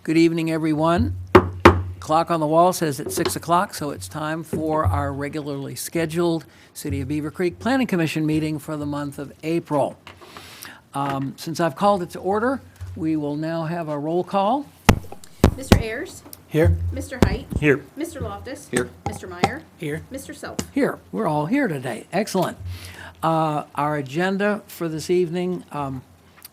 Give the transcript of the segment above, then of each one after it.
Good evening, everyone. Clock on the wall says it's 6 o'clock, so it's time for our regularly scheduled City of Beavercreek Planning Commission meeting for the month of April. Since I've called it to order, we will now have a roll call. Mr. Ayers? Here. Mr. Height? Here. Mr. Loftus? Here. Mr. Meyer? Here. Mr. Self? Here, we're all here today. Excellent. Our agenda for this evening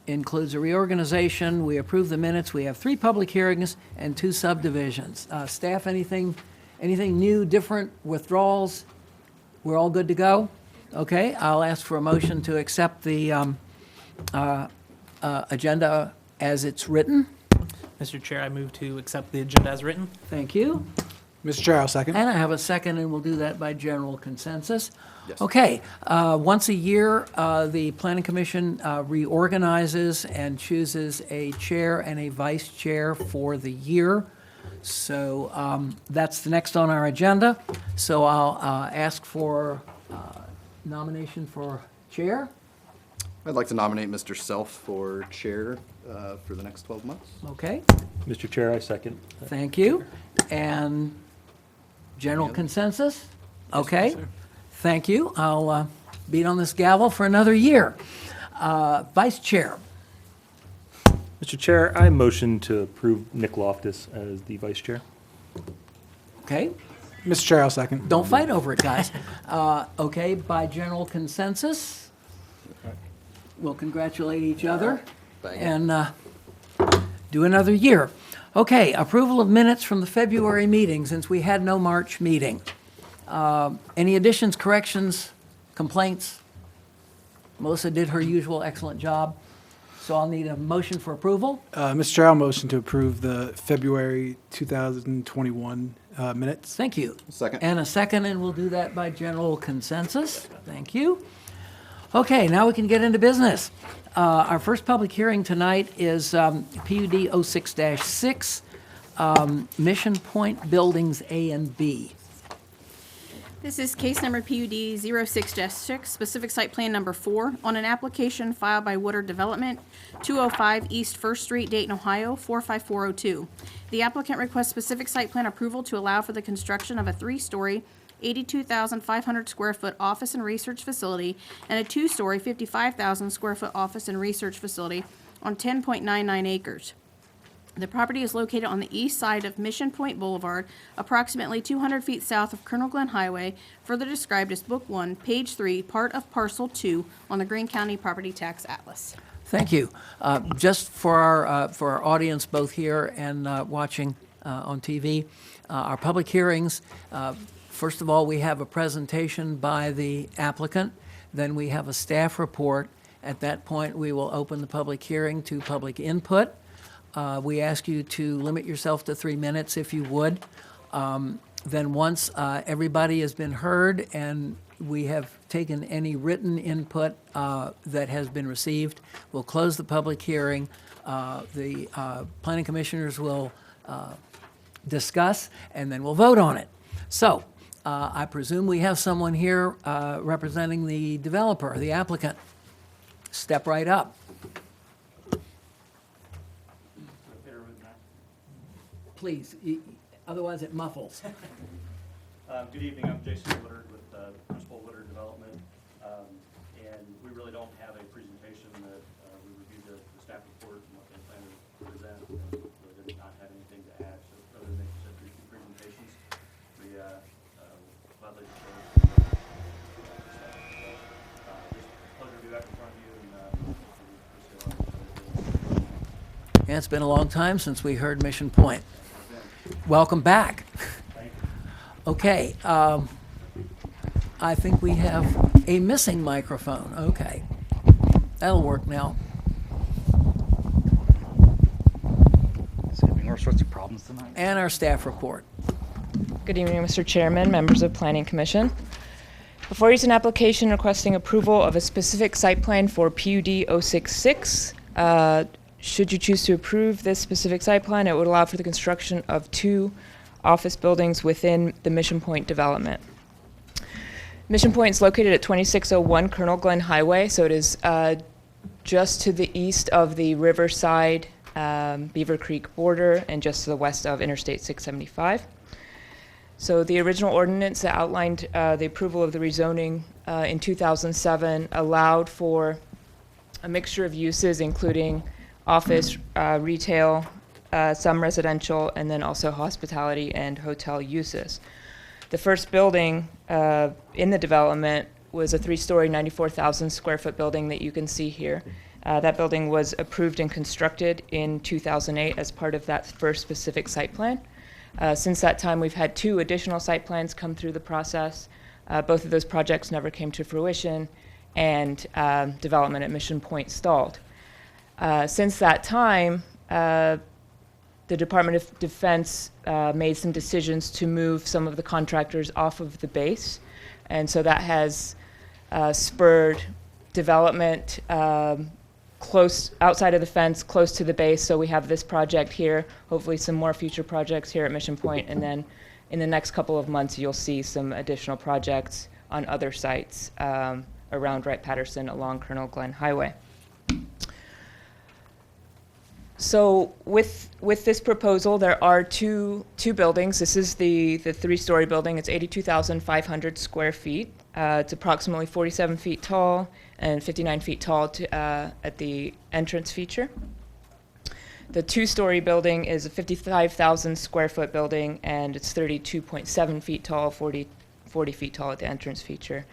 includes a reorganization. We approve the minutes. We have 3 public hearings and 2 subdivisions. Staff, anything new, different, withdrawals? We're all good to go? Okay, I'll ask for a motion to accept the agenda as it's written. Mr. Chair, I move to accept the agenda as written. Thank you. Mr. Chair, I'll second. And I have a second, and we'll do that by general consensus. Yes. Okay, once a year, the Planning Commission reorganizes and chooses a chair and a vice chair for the year. So that's the next on our agenda. So I'll ask for nomination for chair. I'd like to nominate Mr. Self for chair for the next 12 months. Okay, Mr. Chair, I second. thank you. And general consensus? Okay, thank you. I'll beat on this gavel for another year. Vice chair. Mr. Chair, I motion to approve Nick Loftus as the vice chair. Okay, Mr. Chair, I'll second. don't fight over it, guys. Okay, by general consensus, we'll congratulate each other and do another year. Okay, approval of minutes from the February meeting, since we had no March meeting. Any additions, corrections, complaints? Melissa did her usual excellent job, so I'll need a motion for approval. Mr. Chair, I'll motion to approve the February 2021 minutes. Thank you. Second. And a second, and we'll do that by general consensus. Thank you. Okay, now we can get into business. Our first public hearing tonight is PUD 06-6, Mission Point Buildings A and B. This is case number PUD 06-6, specific site plan number 4, on an application filed by Woodard Development, 205 East First Street, Dayton, Ohio, 45402. The applicant requests specific site plan approval to allow for the construction of a 3-story, 82,500 square foot office and research facility and a 2-story, 55,000 square foot office and research facility on 10.99 acres. The property is located on the east side of Mission Point Boulevard, approximately 200 feet south of Colonel Glenn Highway, further described as Book 1, Page 3, part of Parcel 2 on the Greene County Property Tax Atlas. Thank you. Just for our audience, both here and watching on TV, our public hearings, first of all, we have a presentation by the applicant. Then we have a staff report. At that point, we will open the public hearing to public input. We ask you to limit yourself to 3 minutes if you would. Then once everybody has been heard and we have taken any written input that has been received, we'll close the public hearing. The planning commissioners will discuss, and then we'll vote on it. So I presume we have someone here representing the developer, the applicant. Step right up. Please, otherwise it muffles. Good evening, I'm Jason Woodard with Principal Woodard Development, and we really don't have a presentation that we reviewed the staff report and what they plan to present, and we did not have anything to add, so rather than just 2 presentations, we gladly just pleasure to do that in front of you, and Yeah, it's been a long time since we heard Mission Point. Welcome back. thank you. Okay, I think we have a missing microphone. Okay, that'll work now. It's having all sorts of problems tonight. And our staff report. Good evening, Mr. Chairman, members of Planning Commission. Before you is an application requesting approval of a specific site plan for PUD 06-6. Should you choose to approve this specific site plan, it would allow for the construction of 2 office buildings within the Mission Point development. Mission Point is located at 2601 Colonel Glenn Highway, so it is just to the east of the Riverside Beavercreek border and just to the west of Interstate 675. So the original ordinance that outlined the approval of the rezoning in 2007 allowed for a mixture of uses, including office, retail, some residential, and then also hospitality and hotel uses. The first building in the development was a 3-story, 94,000 square foot building that you can see here. That building was approved and constructed in 2008 as part of that first specific site plan. Since that time, we've had 2 additional site plans come through the process. Both of those projects never came to fruition, and development at Mission Point stalled. Since that time, the Department of Defense made some decisions to move some of the contractors off of the base, and so that has spurred development close outside of the fence, close to the base. So we have this project here, hopefully some more future projects here at Mission Point, and then in the next couple of months you'll see some additional projects on other sites around Wright-Patterson along Colonel Glenn Highway. So with this proposal, there are two buildings. This is the 3-story building. It's 82,500 square feet. It's approximately 47 feet tall and 59 feet tall at the entrance feature. The 2-story building is a 55,000 square foot building, and it's 32.7 feet tall, 40 feet tall at the entrance feature.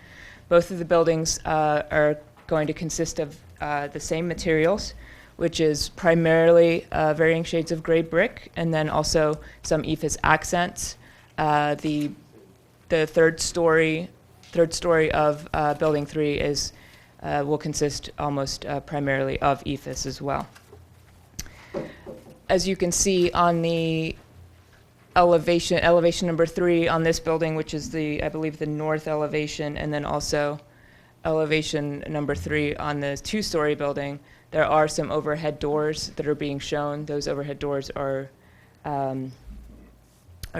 Both of the buildings are going to consist of the same materials, which is primarily varying shades of gray brick, and then also some EFS accents. The third story of Building 3 will consist almost primarily of EFS as well. As you can see on the elevation number 3 on this building, which is I believe the north elevation, and then also elevation number 3 on the 2-story building, there are some overhead doors that are being shown. Those overhead doors are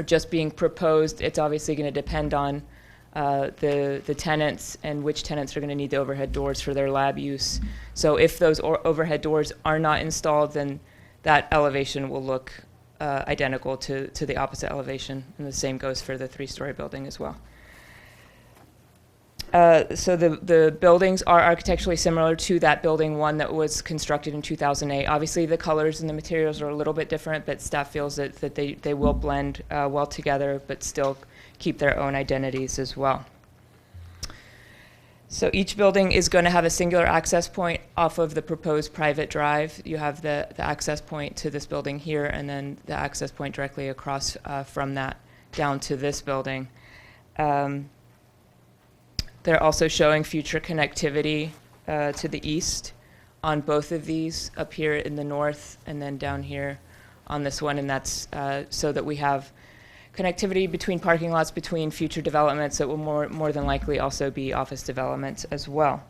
just being proposed. It's obviously going to depend on the tenants and which tenants are going to need the overhead doors for their lab use. So if those overhead doors are not installed, then that elevation will look identical to the opposite elevation, and the same goes for the 3-story building as well. So the buildings are architecturally similar to that building 1 that was constructed in 2008. Obviously, the colors and the materials are a little bit different, but staff feels that they will blend well together, but still keep their own identities as well. So each building is going to have a singular access point off of the proposed private drive. You have the access point to this building here, and then the access point directly across from that down to this building. They're also showing future connectivity to the east on both of these, up here in the north and then down here on this one, and that's so that we have connectivity between parking lots, between future developments that will more than likely also be office developments as well.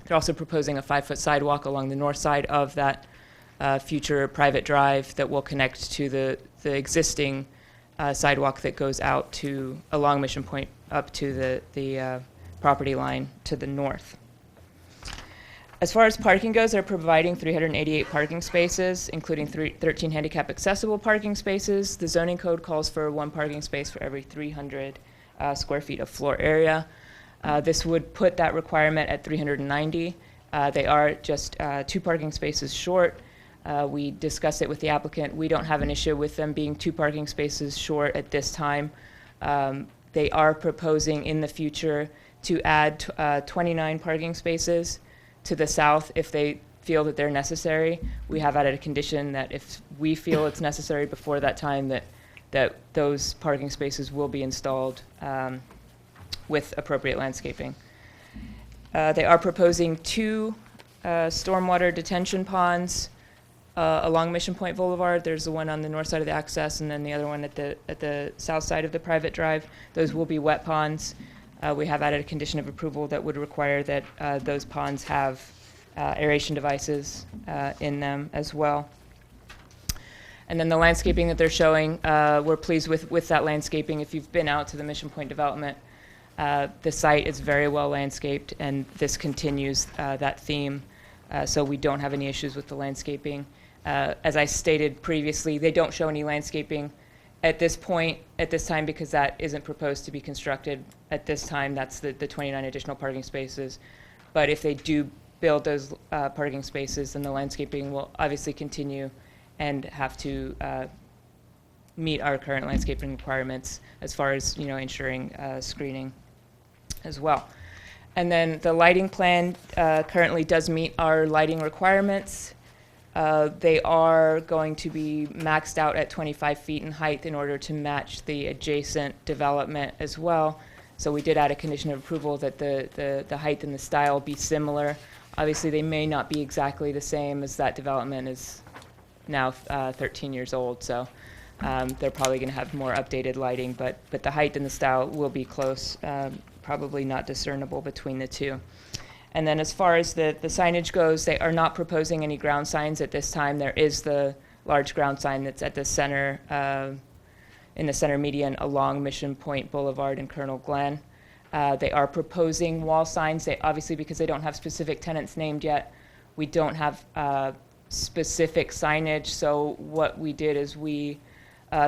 They're also proposing a 5-foot sidewalk along the north side of that future private drive that will connect to the existing sidewalk that goes out along Mission Point up to the property line to the north. As far as parking goes, they're providing 388 parking spaces, including 13 handicap accessible parking spaces. The zoning code calls for 1 parking space for every 300 square feet of floor area. This would put that requirement at 390. They are just 2 parking spaces short. We discussed it with the applicant. We don't have an issue with them being 2 parking spaces short at this time. They are proposing in the future to add 29 parking spaces to the south if they feel that they're necessary. We have added a condition that if we feel it's necessary before that time, that those parking spaces will be installed with appropriate landscaping. They are proposing 2 stormwater detention ponds along Mission Point Boulevard. There's the one on the north side of the access, and then the other one at the south side of the private drive. Those will be wet ponds. We have added a condition of approval that would require that those ponds have aeration devices in them as well. And then the landscaping that they're showing, we're pleased with that landscaping. If you've been out to the Mission Point development, the site is very well landscaped, and this continues that theme. So we don't have any issues with the landscaping. As I stated previously, they don't show any landscaping at this point, at this time, because that isn't proposed to be constructed at this time. That's the 29 additional parking spaces. But if they do build those parking spaces, then the landscaping will obviously continue and have to meet our current landscaping requirements as far as, ensuring screening as well. And then the lighting plan currently does meet our lighting requirements. They are going to be maxed out at 25 feet in height in order to match the adjacent development as well. So we did add a condition of approval that the height and the style be similar. Obviously, they may not be exactly the same, as that development is now 13 years old. So they're probably going to have more updated lighting, but the height and the style will be close, probably not discernible between the two. And then as far as the signage goes, they are not proposing any ground signs at this time. There is the large ground sign that's at the center, in the center median along Mission Point Boulevard and Colonel Glenn. They are proposing wall signs. They obviously, because they don't have specific tenants named yet, we don't have specific signage. So what we did is we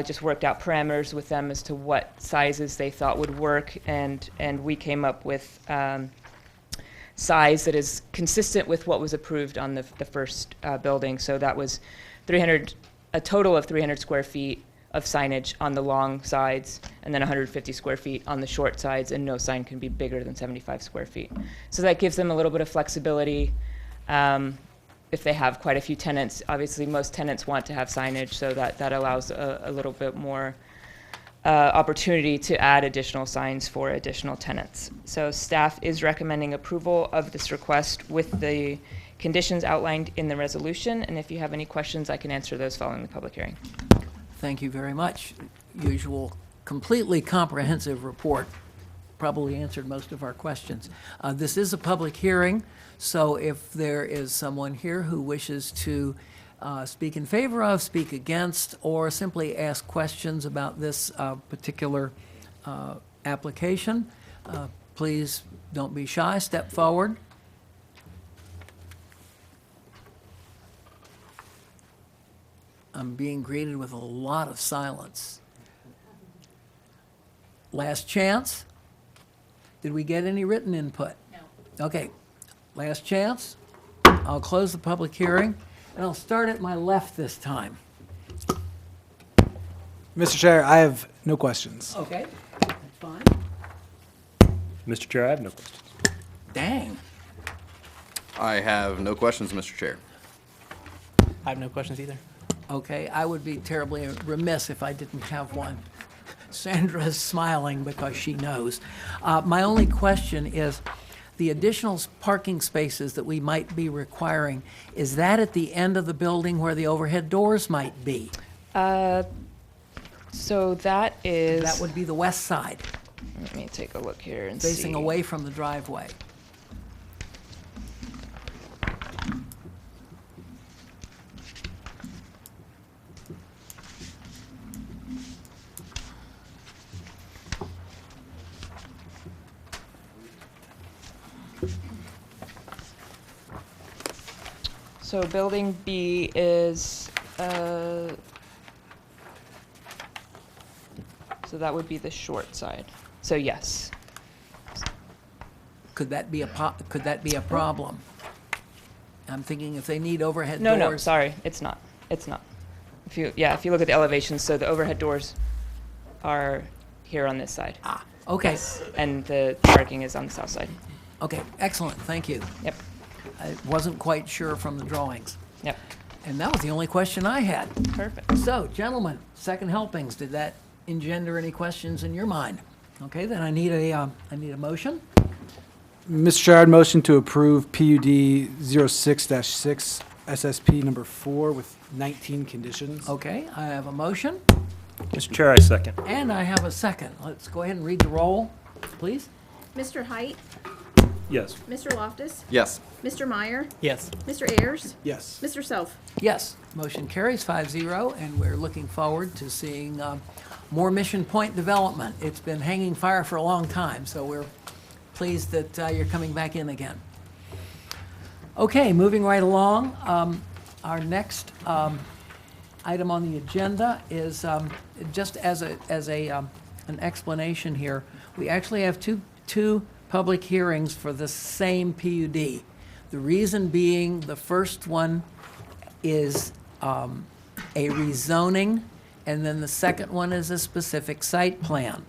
just worked out parameters with them as to what sizes they thought would work, and we came up with size that is consistent with what was approved on the first building. So that was a total of 300 square feet of signage on the long sides, and then 150 square feet on the short sides, and no sign can be bigger than 75 square feet. So that gives them a little bit of flexibility. If they have quite a few tenants, obviously most tenants want to have signage, so that allows a little bit more opportunity to add additional signs for additional tenants. So staff is recommending approval of this request with the conditions outlined in the resolution, and if you have any questions, I can answer those following the public hearing. Thank you very much. Usual, completely comprehensive report. Probably answered most of our questions. This is a public hearing, so if there is someone here who wishes to speak in favor of, speak against, or simply ask questions about this particular application, please don't be shy, step forward. I'm being greeted with a lot of silence. Last chance? Did we get any written input? No. Okay, last chance. I'll close the public hearing, and I'll start at my left this time. Mr. Chair, I have no questions. Okay, that's fine. Mr. Chair, I have no questions. Dang. I have no questions, Mr. Chair. I have no questions either. Okay, I would be terribly remiss if I didn't have one. Sandra's smiling because she knows. My only question is, the additional parking spaces that we might be requiring, is that at the end of the building where the overhead doors might be? So that is. That would be the west side, Let me take a look here and see. facing away from the driveway. So building B is, so that would be the short side. So yes. Could that be a problem? I'm thinking if they need overhead No, doors. no, sorry, it's not. It's not. If you look at the elevations, so the overhead doors are here on this side. Ah, okay, And the parking is on the south side. okay, excellent, thank you. Yep, I wasn't quite sure from the drawings. yep, And that was the only question I had. perfect. So, gentlemen, second helpings, did that engender any questions in your mind? Okay, then I need a motion. Mr. Chair, I'd motion to approve PUD 06-6 SSP number 4 with 19 conditions. Okay, I have a motion, Mr. Chair, I second. and I have a second. Let's go ahead and read the roll, please. Mr. Height, Yes. Mr. Loftus, Yes. Mr. Meyer, Yes. Mr. Ayers, Yes. Mr. Self. Yes, motion carries 5-0, and we're looking forward to seeing more Mission Point development. It's been hanging fire for a long time, so we're pleased that you're coming back in again. Okay, moving right along. Our next item on the agenda is, just as an explanation here, we actually have two public hearings for the same PUD. The reason being, the first one is a rezoning, and then the second one is a specific site plan.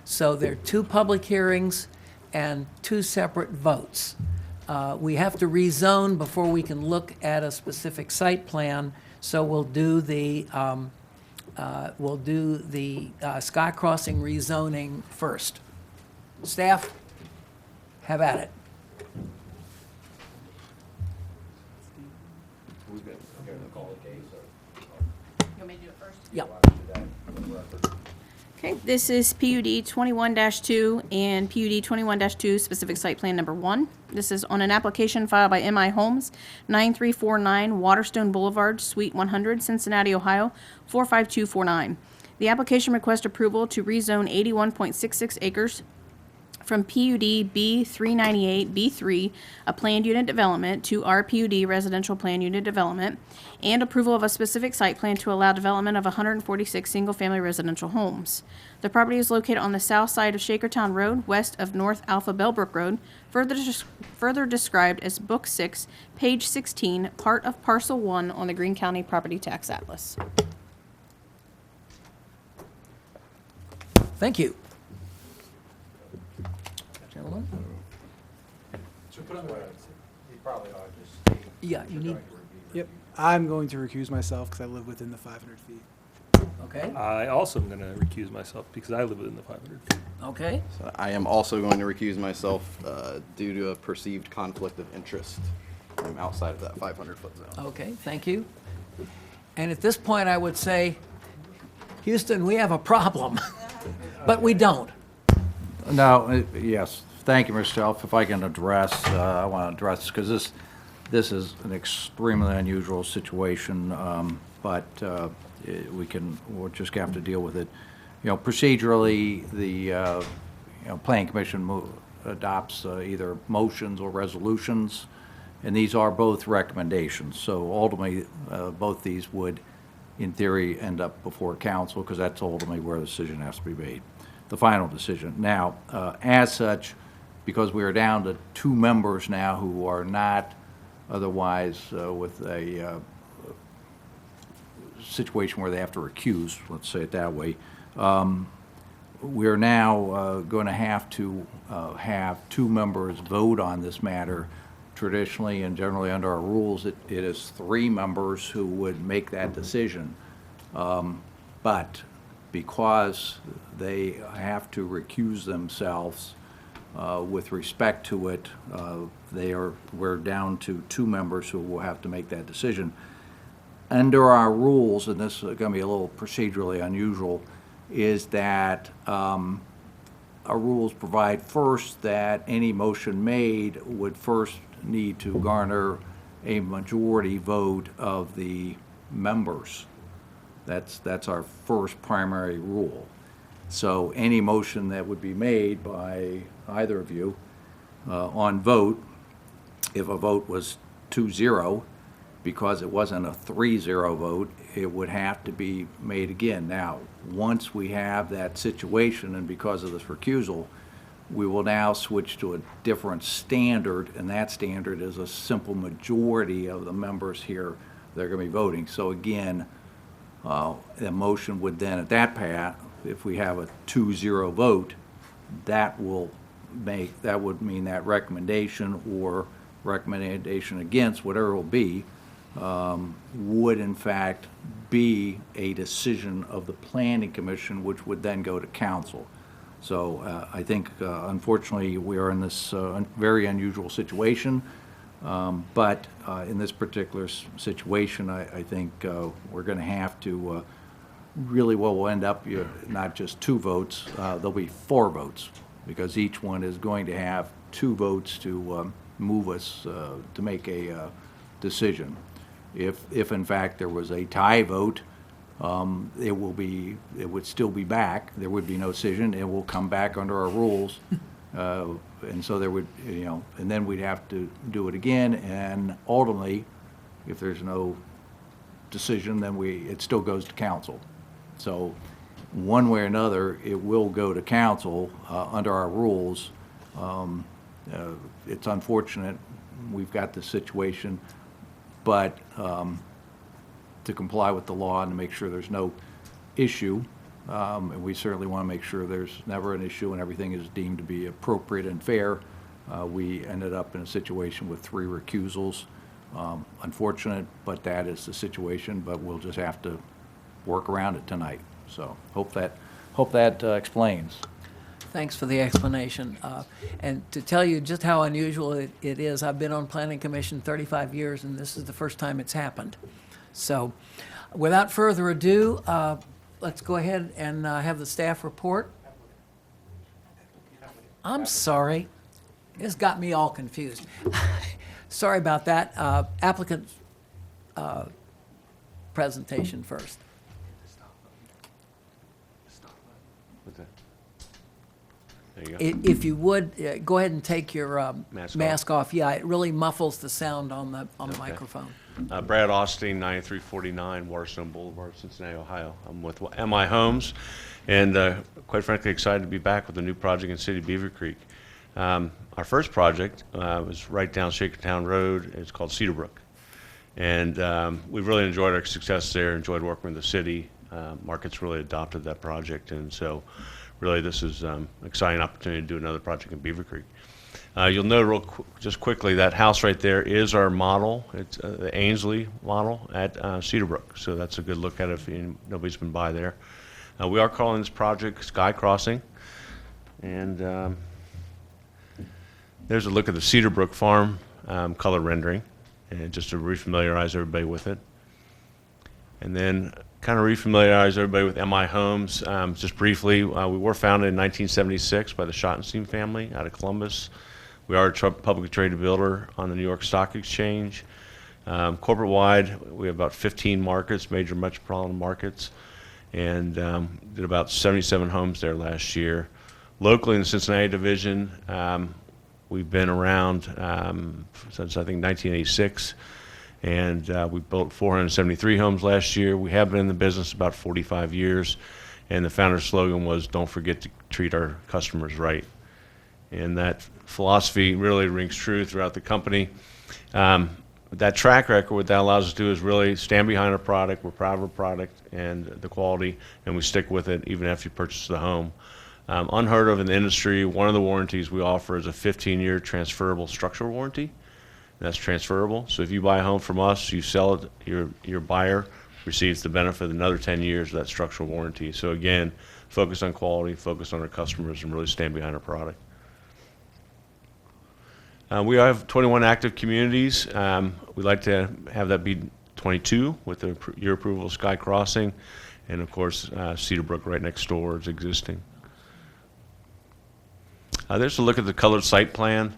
So there are two public hearings and two separate votes. We have to rezone before we can look at a specific site plan, so we'll do the Sky Crossing rezoning first. Staff, have at it. You want me to do it first? Yeah. Okay, this is PUD 21-2 and PUD 21-2 specific site plan number 1. This is on an application filed by MI Homes, 9349 Waterstone Boulevard, Suite 100, Cincinnati, Ohio, 45249. The application requests approval to rezone 81.66 acres from PUD B398 B3, a planned unit development, to RPUD residential planned unit development, and approval of a specific site plan to allow development of 146 single-family residential homes. The property is located on the south side of Shakertown Road, west of North Alpha Bellbrook Road, further described as Book 6, page 16, part of Parcel 1 on the Greene County Property Tax Atlas. Thank you. Gentlemen? Yeah, you need, Yep. I'm going to recuse myself because I live within the 500 feet. okay, I also am going to recuse myself because I live within the 500 feet. okay. So I am also going to recuse myself due to a perceived conflict of interest. I'm outside of that 500-foot zone. Okay, thank you. And at this point, I would say, Houston, we have a problem, but we don't. No, yes, thank you, Mr. Shelf. If I can address, I want to address, because this is an extremely unusual situation, but we'll just have to deal with it. You know, procedurally, the Planning Commission adopts either motions or resolutions, and these are both recommendations. So ultimately, both these would, in theory, end up before council, because that's ultimately where the decision has to be made, the final decision. Now, as such, because we are down to 2 members now who are not otherwise with a situation where they have to recuse, let's say it that way, we're now going to have 2 members vote on this matter. Traditionally and generally under our rules, it is 3 members who would make that decision. But because they have to recuse themselves with respect to it, we're down to 2 members who will have to make that decision. Under our rules, and this is going to be a little procedurally unusual, is that our rules provide first that any motion made would first need to garner a majority vote of the members. That's our first primary rule. So any motion that would be made by either of you on vote, if a vote was 2-0, because it wasn't a 3-0 vote, it would have to be made again. Now, once we have that situation, and because of this recusal, we will now switch to a different standard, and that standard is a simple majority of the members here that are going to be voting. So again, the motion would then, at that path, if we have a 2-0 vote, that would mean that recommendation or recommendation against, whatever it will be, would in fact be a decision of the Planning Commission, which would then go to council. So I think, unfortunately, we are in this very unusual situation. But in this particular situation, I think we're going to have to really, what will end up, not just 2 votes, there'll be 4 votes, because each one is going to have 2 votes to move us to make a decision. If in fact there was a tie vote, it would still be back. There would be no decision. It will come back under our rules. And so there would, and then we'd have to do it again, and ultimately, If there's no decision, then it still goes to council. So one way or another, it will go to council under our rules. It's unfortunate we've got this situation, but to comply with the law and to make sure there's no issue, and we certainly want to make sure there's never an issue and everything is deemed to be appropriate and fair. We ended up in a situation with 3 recusals. Unfortunate, but that is the situation, but we'll just have to work around it tonight. So hope that explains. Thanks for the explanation. And to tell you just how unusual it is, I've been on Planning Commission 35 years, and this is the first time it's happened. So without further ado, let's go ahead and have the staff report. I'm sorry. This got me all confused. Sorry about that. Applicant presentation first. There you go. If you would, go ahead and take your Mask off. Yeah, it really muffles the sound on the microphone. Brad Austin, 9349 Waterstone Boulevard, Cincinnati, Ohio. I'm with MI Homes, and quite frankly, excited to be back with a new project in City of Beavercreek. Our first project was right down Shakertown Road. It's called Cedarbrook. And we've really enjoyed our success there, enjoyed working with the city. Market's really adopted that project, and so really this is an exciting opportunity to do another project in Beavercreek. You'll know just quickly that house right there is our model. It's the Ainsley model at Cedarbrook, so that's a good look at it if nobody's been by there. We are calling this project Sky Crossing, and there's a look at the Cedarbrook farm color rendering, and just to refamiliarize everybody with it. And then kind of refamiliarize everybody with MI Homes. Just briefly, we were founded in 1976 by the Schottenstein family out of Columbus. We are a publicly traded builder on the New York Stock Exchange. Corporate-wide, we have about 15 markets, major metropolitan markets, and did about 77 homes there last year. Locally in the Cincinnati division, we've been around since I think 1986, and we built 473 homes last year. We have been in the business about 45 years, and the founder's slogan was, "Don't forget to treat our customers right." And that philosophy really rings true throughout the company. That track record, what that allows us to do is really stand behind our product. We're proud of our product and the quality, and we stick with it even after you purchase the home. Unheard of in the industry, one of the warranties we offer is a 15-year transferable structural warranty. That's transferable. So if you buy a home from us, you sell it, your buyer receives the benefit of another 10 years of that structural warranty. So again, focus on quality, focus on our customers, and really stand behind our product. We have 21 active communities. We'd like to have that be 22 with your approval of Sky Crossing, and of course Cedarbrook right next door is existing. There's a look at the colored site plan.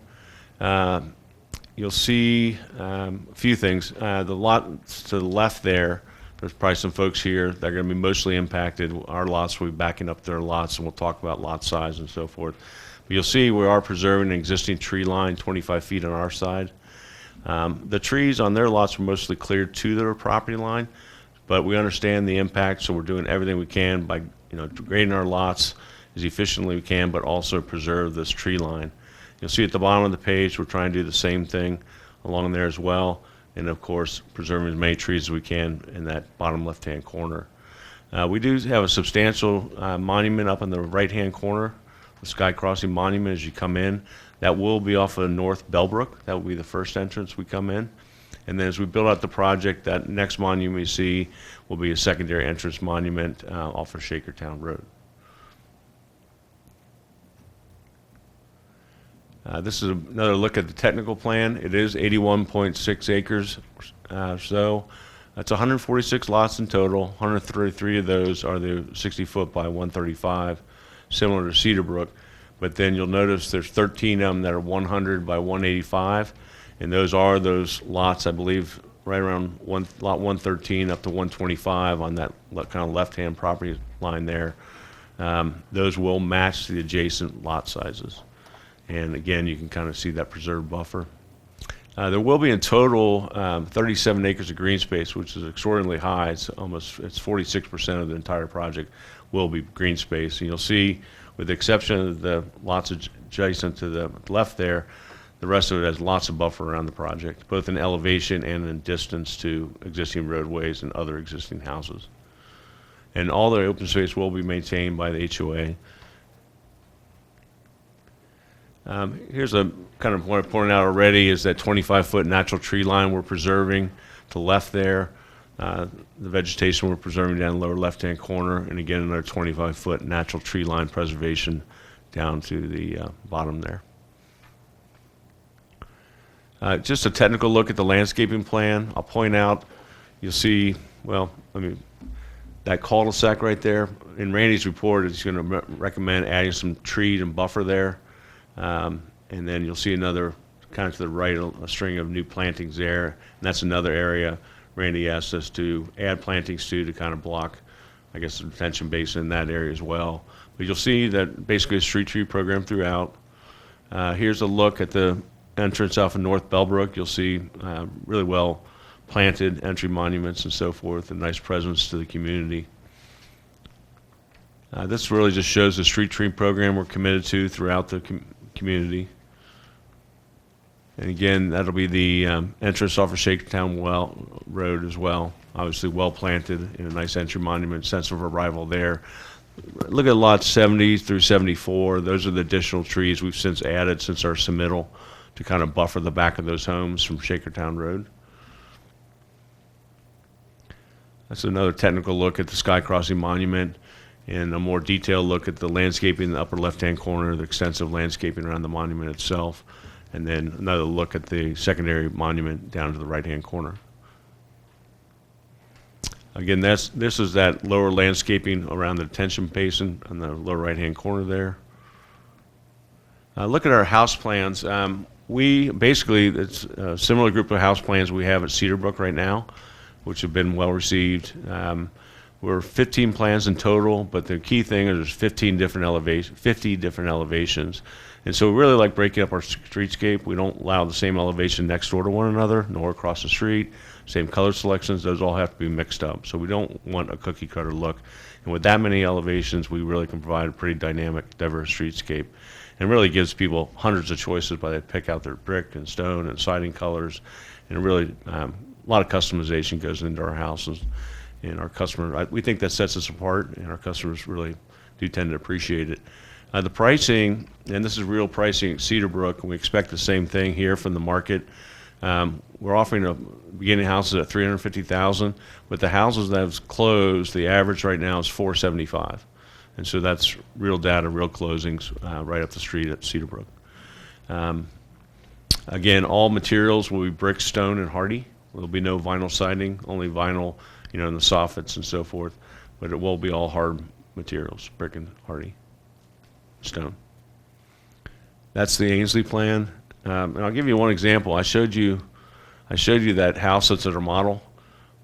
You'll see a few things. The lots to the left there's probably some folks here that are going to be mostly impacted. Our lots will be backing up their lots, and we'll talk about lot size and so forth. But you'll see we are preserving an existing tree line 25 feet on our side. The trees on their lots are mostly cleared to their property line, but we understand the impact, so we're doing everything we can by grading our lots as efficiently as we can, but also preserve this tree line. You'll see at the bottom of the page, we're trying to do the same thing along there as well, and of course, preserving as many trees as we can in that bottom left-hand corner. We do have a substantial monument up in the right-hand corner, the Sky Crossing Monument as you come in. That will be off of North Bellbrook. That will be the first entrance we come in. And then as we build out the project, that next monument you see will be a secondary entrance monument off of Shakertown Road. This is another look at the technical plan. It is 81.6 acres. So that's 146 lots in total. 133 of those are the 60 foot by 135, similar to Cedarbrook. But then you'll notice there's 13 of them that are 100 by 185, and those are those lots, I believe, right around lot 113 up to 125 on that kind of left-hand property line there. Those will match the adjacent lot sizes. And again, you can kind of see that preserved buffer. There will be in total 37 acres of green space, which is extraordinarily high. It's 46% of the entire project will be green space. And you'll see, with the exception of the lots adjacent to the left there, the rest of it has lots of buffer around the project, both in elevation and in distance to existing roadways and other existing houses. And all the open space will be maintained by the HOA. Here's a kind of what I pointed out already is that 25-foot natural tree line we're preserving to the left there. The vegetation we're preserving down the lower left-hand corner, and again another 25-foot natural tree line preservation down to the bottom there. Just a technical look at the landscaping plan. I'll point out, you'll see, well, that cul-de-sac right there. In Randy's report, it's going to recommend adding some trees and buffer there. And then you'll see another, kind of to the right, a string of new plantings there. And that's another area Randy asked us to add plantings to kind of block, I guess, the detention basin in that area as well. But you'll see that basically a street tree program throughout. Here's a look at the entrance off of North Bellbrook. You'll see really well planted entry monuments and so forth, and nice presence to the community. This really just shows the street tree program we're committed to throughout the community. And again, that'll be the entrance off of Shakertown Road as well. Obviously well planted in a nice entry monument, sense of arrival there. Look at lots 70 through 74. Those are the additional trees we've since added since our submittal to kind of buffer the back of those homes from Shakertown Road. That's another technical look at the Sky Crossing Monument and a more detailed look at the landscaping in the upper left-hand corner, the extensive landscaping around the monument itself, and then another look at the secondary monument down to the right-hand corner. Again, this is that lower landscaping around the detention basin on the lower right-hand corner there. Look at our house plans. We basically, it's a similar group of house plans we have at Cedarbrook right now, which have been well received. We're 15 plans in total, but the key thing is there's 50 different elevations. And so we really like breaking up our streetscape. We don't allow the same elevation next door to one another, nor across the street. Same color selections, those all have to be mixed up. So we don't want a cookie cutter look. And with that many elevations, we really can provide a pretty dynamic, diverse streetscape. And really gives people hundreds of choices by they pick out their brick and stone and siding colors. And really, a lot of customization goes into our houses. And our customer, we think that sets us apart, and our customers really do tend to appreciate it. The pricing, and this is real pricing at Cedarbrook, and we expect the same thing here from the market. We're offering a beginning houses at $350,000, but the houses that have closed, the average right now is $475,000. And so that's real data, real closings right up the street at Cedarbrook. Again, all materials will be brick, stone, and hardy. There'll be no vinyl siding, only vinyl, in the soffits and so forth. But it will be all hard materials, brick and hardy, stone. That's the Ainsley plan. And I'll give you one example. I showed you that house that's at our model.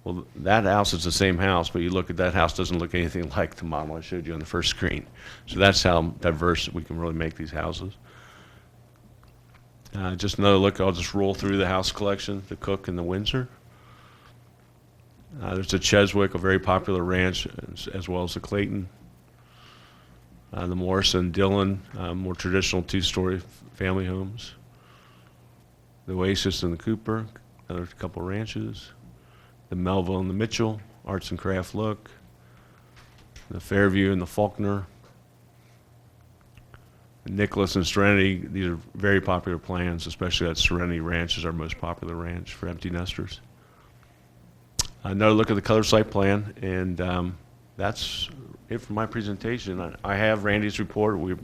Well, that house is the same house, but you look at that house, doesn't look anything like the model I showed you on the first screen. So that's how diverse we can really make these houses. Just another look, I'll just roll through the house collection, the Cook and the Windsor. There's the Cheswick, a very popular ranch, as well as the Clayton. The Morrison, Dillon, more traditional two-story family homes. The Oasis and the Cooper, another couple ranches. The Melville and the Mitchell, arts and craft look. The Fairview and the Faulkner. The Nicholas and Serenity, these are very popular plans, especially that Serenity Ranch is our most popular ranch for empty nesters. Another look at the color site plan, and that's it for my presentation. I have Randy's report. We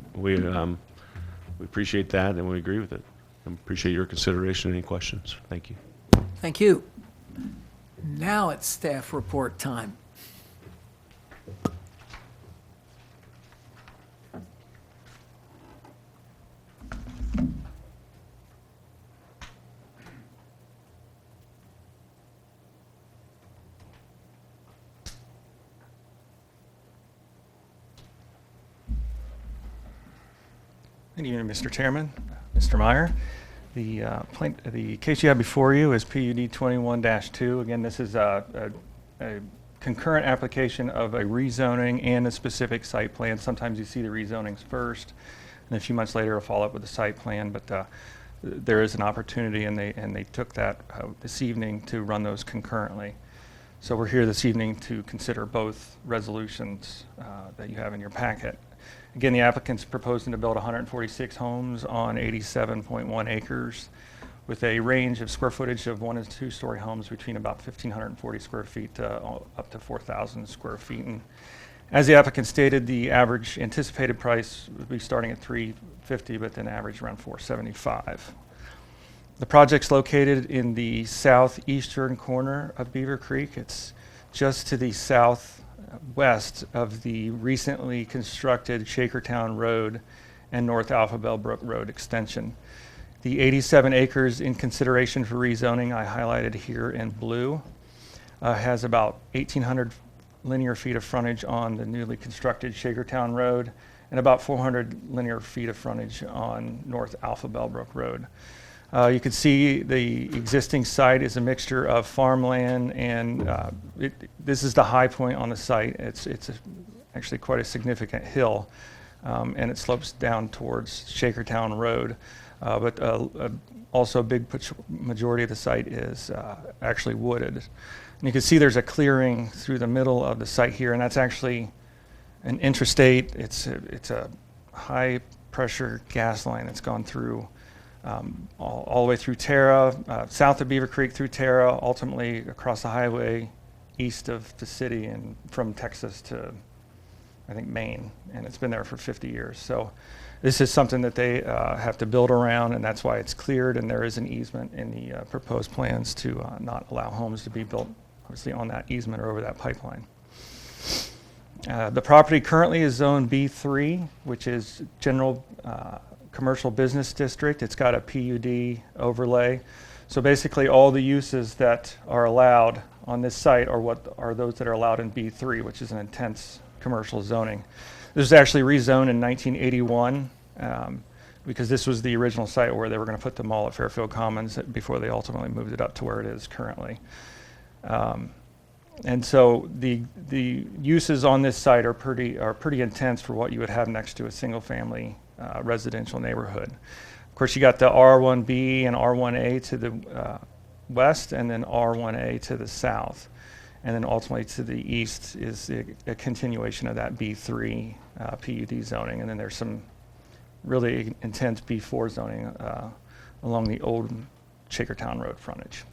appreciate that, and we agree with it. I appreciate your consideration. Any questions? Thank you. Thank you. Now it's staff report time. Good evening, Mr. Chairman, Mr. Meyer. The case you have before you is PUD 21-2. Again, this is a concurrent application of a rezoning and a specific site plan. Sometimes you see the rezonings first, and a few months later it'll follow up with a site plan, but there is an opportunity, and they took that this evening to run those concurrently. So we're here this evening to consider both resolutions that you have in your packet. Again, the applicant's proposing to build 146 homes on 87.1 acres with a range of square footage of 1 and 2 story homes between about 1,540 square feet up to 4,000 square feet. And as the applicant stated, the average anticipated price would be starting at $350, but then average around $475. The project's located in the southeastern corner of Beavercreek. It's just to the southwest of the recently constructed Shakertown Road and North Alphabell Brook Road extension. The 87 acres in consideration for rezoning I highlighted here in blue has about 1,800 linear feet of frontage on the newly constructed Shakertown Road and about 400 linear feet of frontage on North Alphabell Brook Road. You can see the existing site is a mixture of farmland and this is the high point on the site. It's actually quite a significant hill, and it slopes down towards Shakertown Road. But also a big majority of the site is actually wooded. And you can see there's a clearing through the middle of the site here, and that's actually an interstate. It's a high pressure gas line that's gone through all the way through Terra, south of Beavercreek through Terra, ultimately across the highway east of the city and from Texas to, I think, Maine, and it's been there for 50 years. So this is something that they have to build around, and that's why it's cleared, and there is an easement in the proposed plans to not allow homes to be built, obviously, on that easement or over that pipeline. The property currently is Zone B3, which is General Commercial Business District. It's got a PUD overlay. So basically all the uses that are allowed on this site are those that are allowed in B3, which is an intense commercial zoning. This was actually rezoned in 1981 because this was the original site where they were going to put the mall at Fairfield Commons before they ultimately moved it up to where it is currently. And so the uses on this site are pretty intense for what you would have next to a single family residential neighborhood. Of course, you got the R1B and R1A to the west, and then R1A to the south. And then ultimately to the east is a continuation of that B3 PUD zoning. And then there's some really intense B4 zoning along the old Shakertown Road frontage.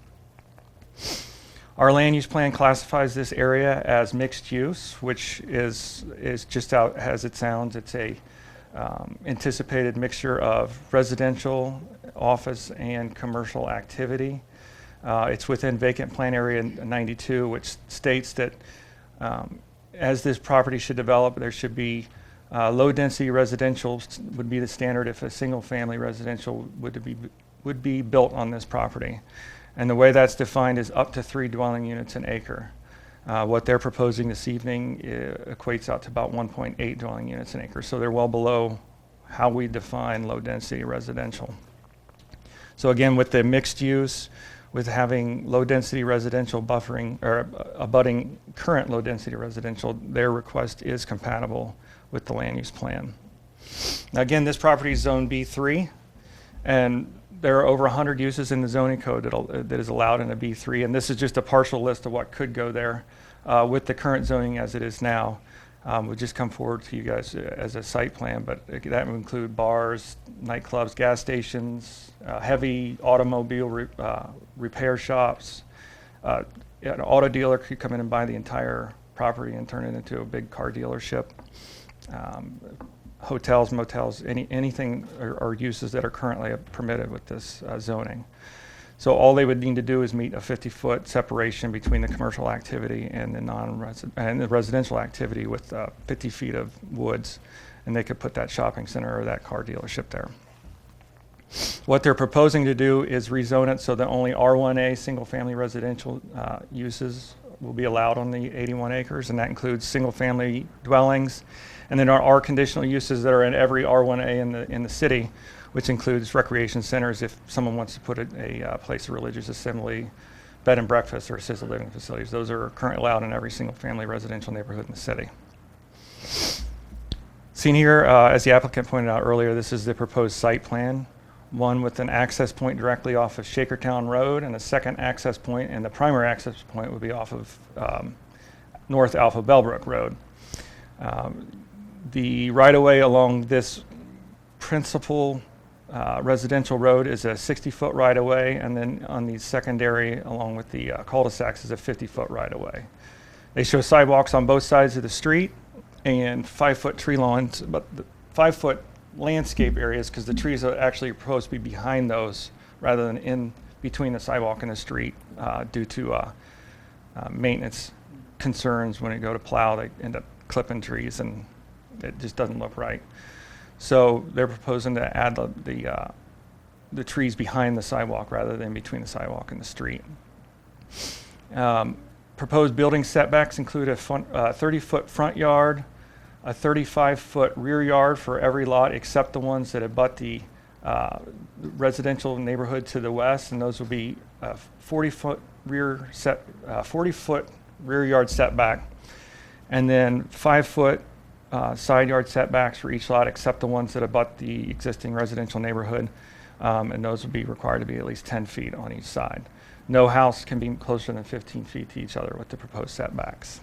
Our land use plan classifies this area as mixed use, which is just out as it sounds. It's a anticipated mixture of residential, office, and commercial activity. It's within vacant plan area 92, which states that as this property should develop, there should be low density residential would be the standard if a single family residential would be built on this property. And the way that's defined is up to 3 dwelling units an acre. What they're proposing this evening equates out to about 1.8 dwelling units an acre. So they're well below how we define low density residential. So again, with the mixed use, with having low density residential buffering or abutting current low density residential, their request is compatible with the land use plan. Now again, this property is zone B3, and there are over 100 uses in the zoning code that is allowed in a B3, and this is just a partial list of what could go there with the current zoning as it is now. Would just come forward to you guys as a site plan, but that would include bars, nightclubs, gas stations, heavy automobile repair shops. An auto dealer could come in and buy the entire property and turn it into a big car dealership. Hotels, motels, anything or uses that are currently permitted with this zoning. So all they would need to do is meet a 50-foot separation between the commercial activity and the residential activity with 50 feet of woods, and they could put that shopping center or that car dealership there. What they're proposing to do is rezone it so that only R1A single-family residential uses will be allowed on the 81 acres, and that includes single-family dwellings. And then our conditional uses that are in every R1A in the city which includes recreation centers if someone wants to put a place of religious assembly, bed and breakfast, or assisted living facilities. Those are currently allowed in every single family residential neighborhood in the city. Seen here, as the applicant pointed out earlier, this is the proposed site plan, one with an access point directly off of Shakertown Road and a second access point, and the primary access point would be off of North Alpha Bellbrook Road. The right-of-way along this principal residential road is a 60-foot right-of-way, and then on the secondary, along with the cul-de-sacs, is a 50-foot right-of-way. They show sidewalks on both sides of the street and 5-foot tree lawns, but the 5-foot landscape areas, because the trees are actually supposed to be behind those rather than in between the sidewalk and the street due to maintenance concerns. When they go to plow, they end up clipping trees, and it just doesn't look right. So they're proposing to add the trees behind the sidewalk rather than between the sidewalk and the street. Proposed building setbacks include a 30-foot front yard, a 35-foot rear yard for every lot except the ones that abut the residential neighborhood to the west, and those will be 40-foot rear yard setback, and then 5-foot side yard setbacks for each lot except the ones that abut the existing residential neighborhood, and those will be required to be at least 10 feet on each side. No house can be closer than 15 feet to each other with the proposed setbacks.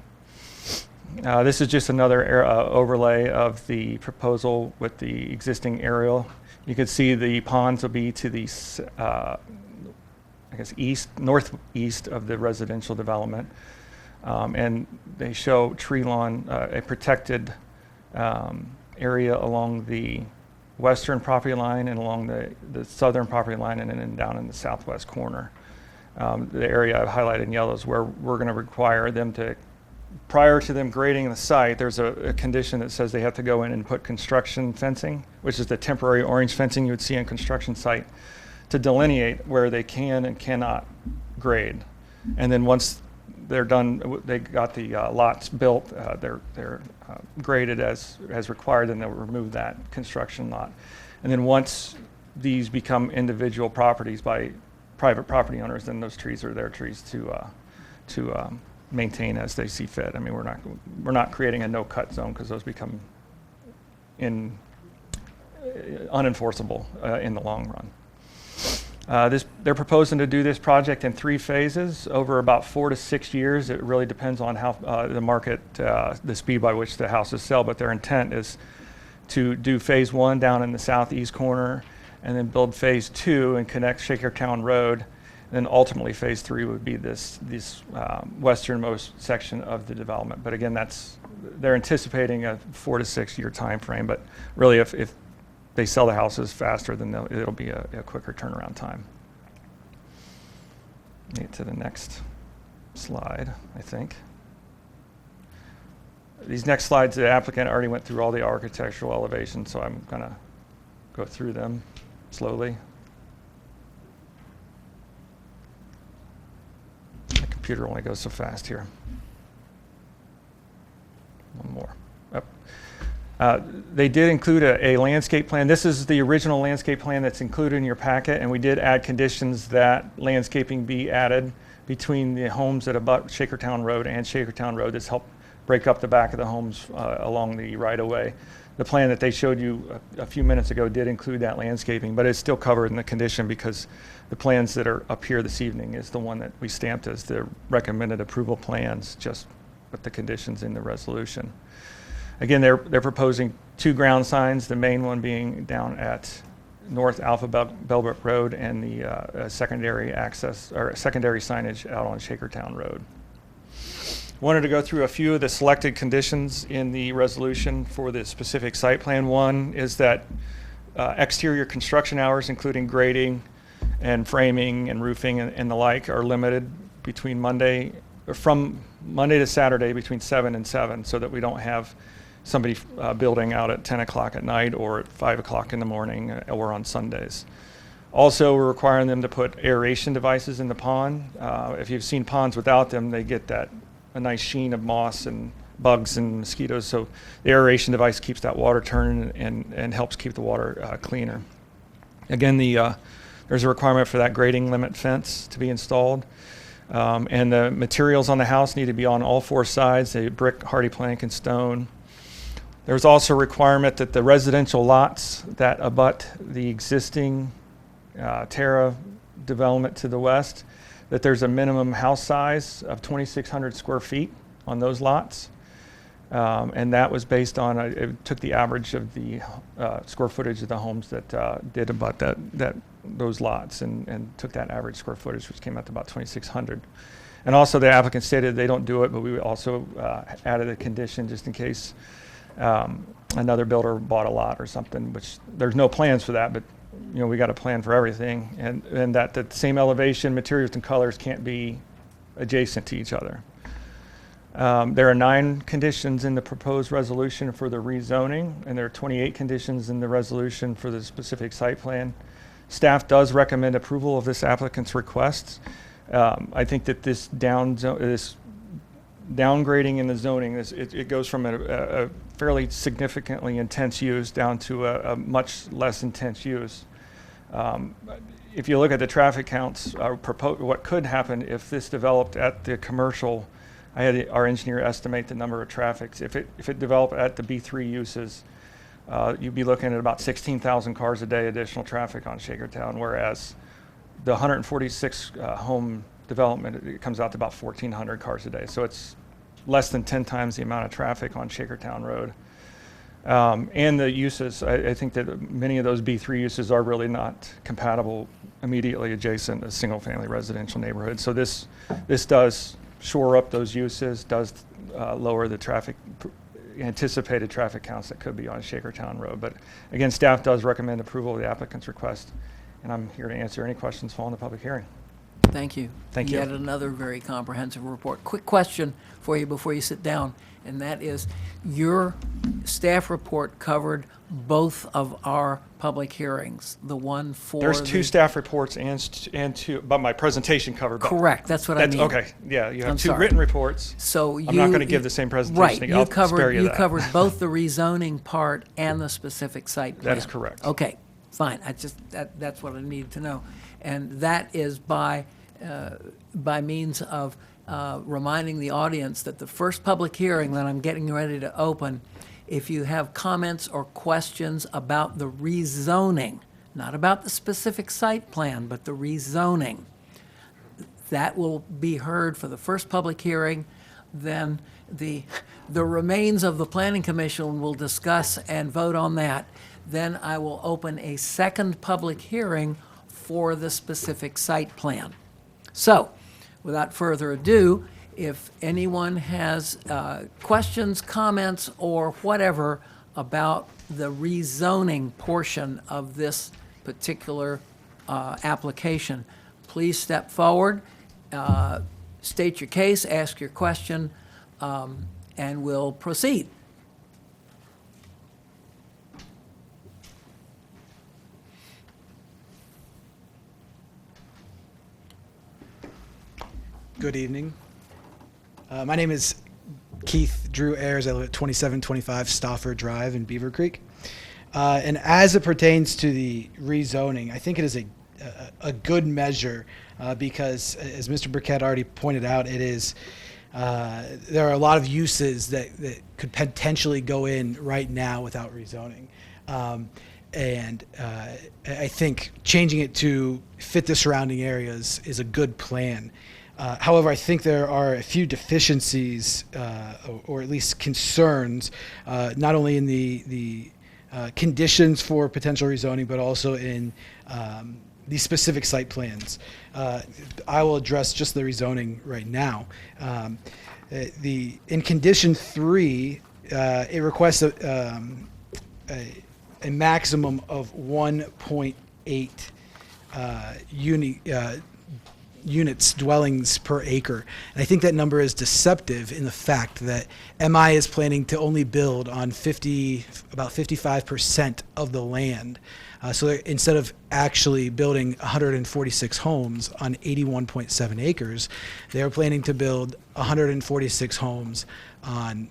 This is just another overlay of the proposal with the existing aerial. You can see the ponds will be to the northeast of the residential development, and they show tree lawn, a protected area along the western property line and along the southern property line, and then down in the southwest corner. The area I've highlighted in yellow is where we're going to require them to, prior to them grading the site, there's a condition that says they have to go in and put construction fencing, which is the temporary orange fencing you would see on construction site, to delineate where they can and cannot grade. And then once they're done, they got the lots built, they're graded as required, and they'll remove that construction lot. And then once these become individual properties by private property owners, then those trees are their trees to maintain as they see fit. I mean, we're not creating a no-cut zone, because those become unenforceable in the long run. They're proposing to do this project in 3 phases over about 4 to 6 years. It really depends on how the market, the speed by which the houses sell, but their intent is to do phase 1 down in the southeast corner, and then build phase 2 and connect Shakertown Road. And then ultimately phase 3 would be this westernmost section of the development. But again, they're anticipating a 4 to 6 year time frame, but really if they sell the houses faster, then it'll be a quicker turnaround time. Get to the next slide, I think. These next slides, the applicant already went through all the architectural elevations, so I'm gonna go through them slowly. The computer only goes so fast here. One more. They did include a landscape plan. This is the original landscape plan that's included in your packet, and we did add conditions that landscaping be added between the homes that abut Shakertown Road and Shakertown Road. This helped break up the back of the homes along the right-of-way. The plan that they showed you a few minutes ago did include that landscaping, but it's still covered in the condition because the plans that are up here this evening is the one that we stamped as the recommended approval plans, just with the conditions in the resolution. Again, they're proposing 2 ground signs, the main one being down at North Alpha Bellbrook Road, and the secondary signage out on Shakertown Road. Wanted to go through a few of the selected conditions in the resolution for the specific site plan. One is that exterior construction hours, including grading and framing and roofing and the like, are limited from Monday to Saturday between 7 and 7, so that we don't have somebody building out at 10 o'clock at night or at 5 o'clock in the morning or on Sundays. Also, we're requiring them to put aeration devices in the pond. If you've seen ponds without them, they get a nice sheen of moss and bugs and mosquitoes. So the aeration device keeps that water turning and helps keep the water cleaner. Again, there's a requirement for that grading limit fence to be installed. And the materials on the house need to be on all four sides, a brick, hardy plank, and stone. There's also a requirement that the residential lots that abut the existing Terra development to the west, that there's a minimum house size of 2,600 square feet on those lots. And that was based on, it took the average of the square footage of the homes that did abut those lots and took that average square footage, which came out to about 2,600. And also the applicant stated they don't do it, but we also added a condition just in case another builder bought a lot or something, which there's no plans for that, but we got a plan for everything. And that the same elevation, materials, and colors can't be adjacent to each other. There are 9 conditions in the proposed resolution for the rezoning, and there are 28 conditions in the resolution for the specific site plan. Staff does recommend approval of this applicant's request. I think that this downgrading in the zoning, it goes from a fairly significantly intense use down to a much less intense use. If you look at the traffic counts, what could happen if this developed at the commercial, I had our engineer estimate the number of traffics. If it developed at the B3 uses, you'd be looking at about 16,000 cars a day additional traffic on Shakertown, whereas the 146 home development, it comes out to about 1,400 cars a day. So it's less than 10 times the amount of traffic on Shakertown Road. And the uses, I think that many of those B3 uses are really not compatible immediately adjacent to single-family residential neighborhoods. So this does shore up those uses, does lower the anticipated traffic counts that could be on Shakertown Road. But again, staff does recommend approval of the applicant's request, and I'm here to answer any questions following the public hearing. Thank you. Thank you. Yet another very comprehensive report. Quick question for you before you sit down, and that is, your staff report covered both of our public hearings, the one for There's 2 staff reports and 2, but my presentation covered both. Correct, that's what I mean. Okay, yeah, you have I'm 2 sorry. written reports. So I'm not going to give the same presentation Right, again. I'll spare you that. covered both the rezoning part and the specific site plan. That is correct. Okay, fine, that's what I needed to know. And that is by means of reminding the audience that the first public hearing that I'm getting ready to open, if you have comments or questions about the rezoning, not about the specific site plan, but the rezoning, that will be heard for the first public hearing. Then the remains of the Planning Commission will discuss and vote on that. Then I will open a second public hearing for the specific site plan. So, without further ado, if anyone has questions, comments, or whatever about the rezoning portion of this particular application, please step forward, state your case, ask your question, and we'll proceed. Good evening. My name is Keith Drew Ayers. I live at 2725 Stauffer Drive in Beavercreek. And as it pertains to the rezoning, I think it is a good measure because, as Mr. Burkett already pointed out, it is there are a lot of uses that could potentially go in right now without rezoning. And I think changing it to fit the surrounding areas is a good plan. However, I think there are a few deficiencies, or at least concerns, not only in the conditions for potential rezoning, but also in these specific site plans. I will address just the rezoning right now. In condition 3, it requests a maximum of 1.8 units, dwellings per acre. And I think that number is deceptive in the fact that MI is planning to only build on about 55% of the land. So instead of actually building 146 homes on 81.7 acres, they are planning to build 146 homes on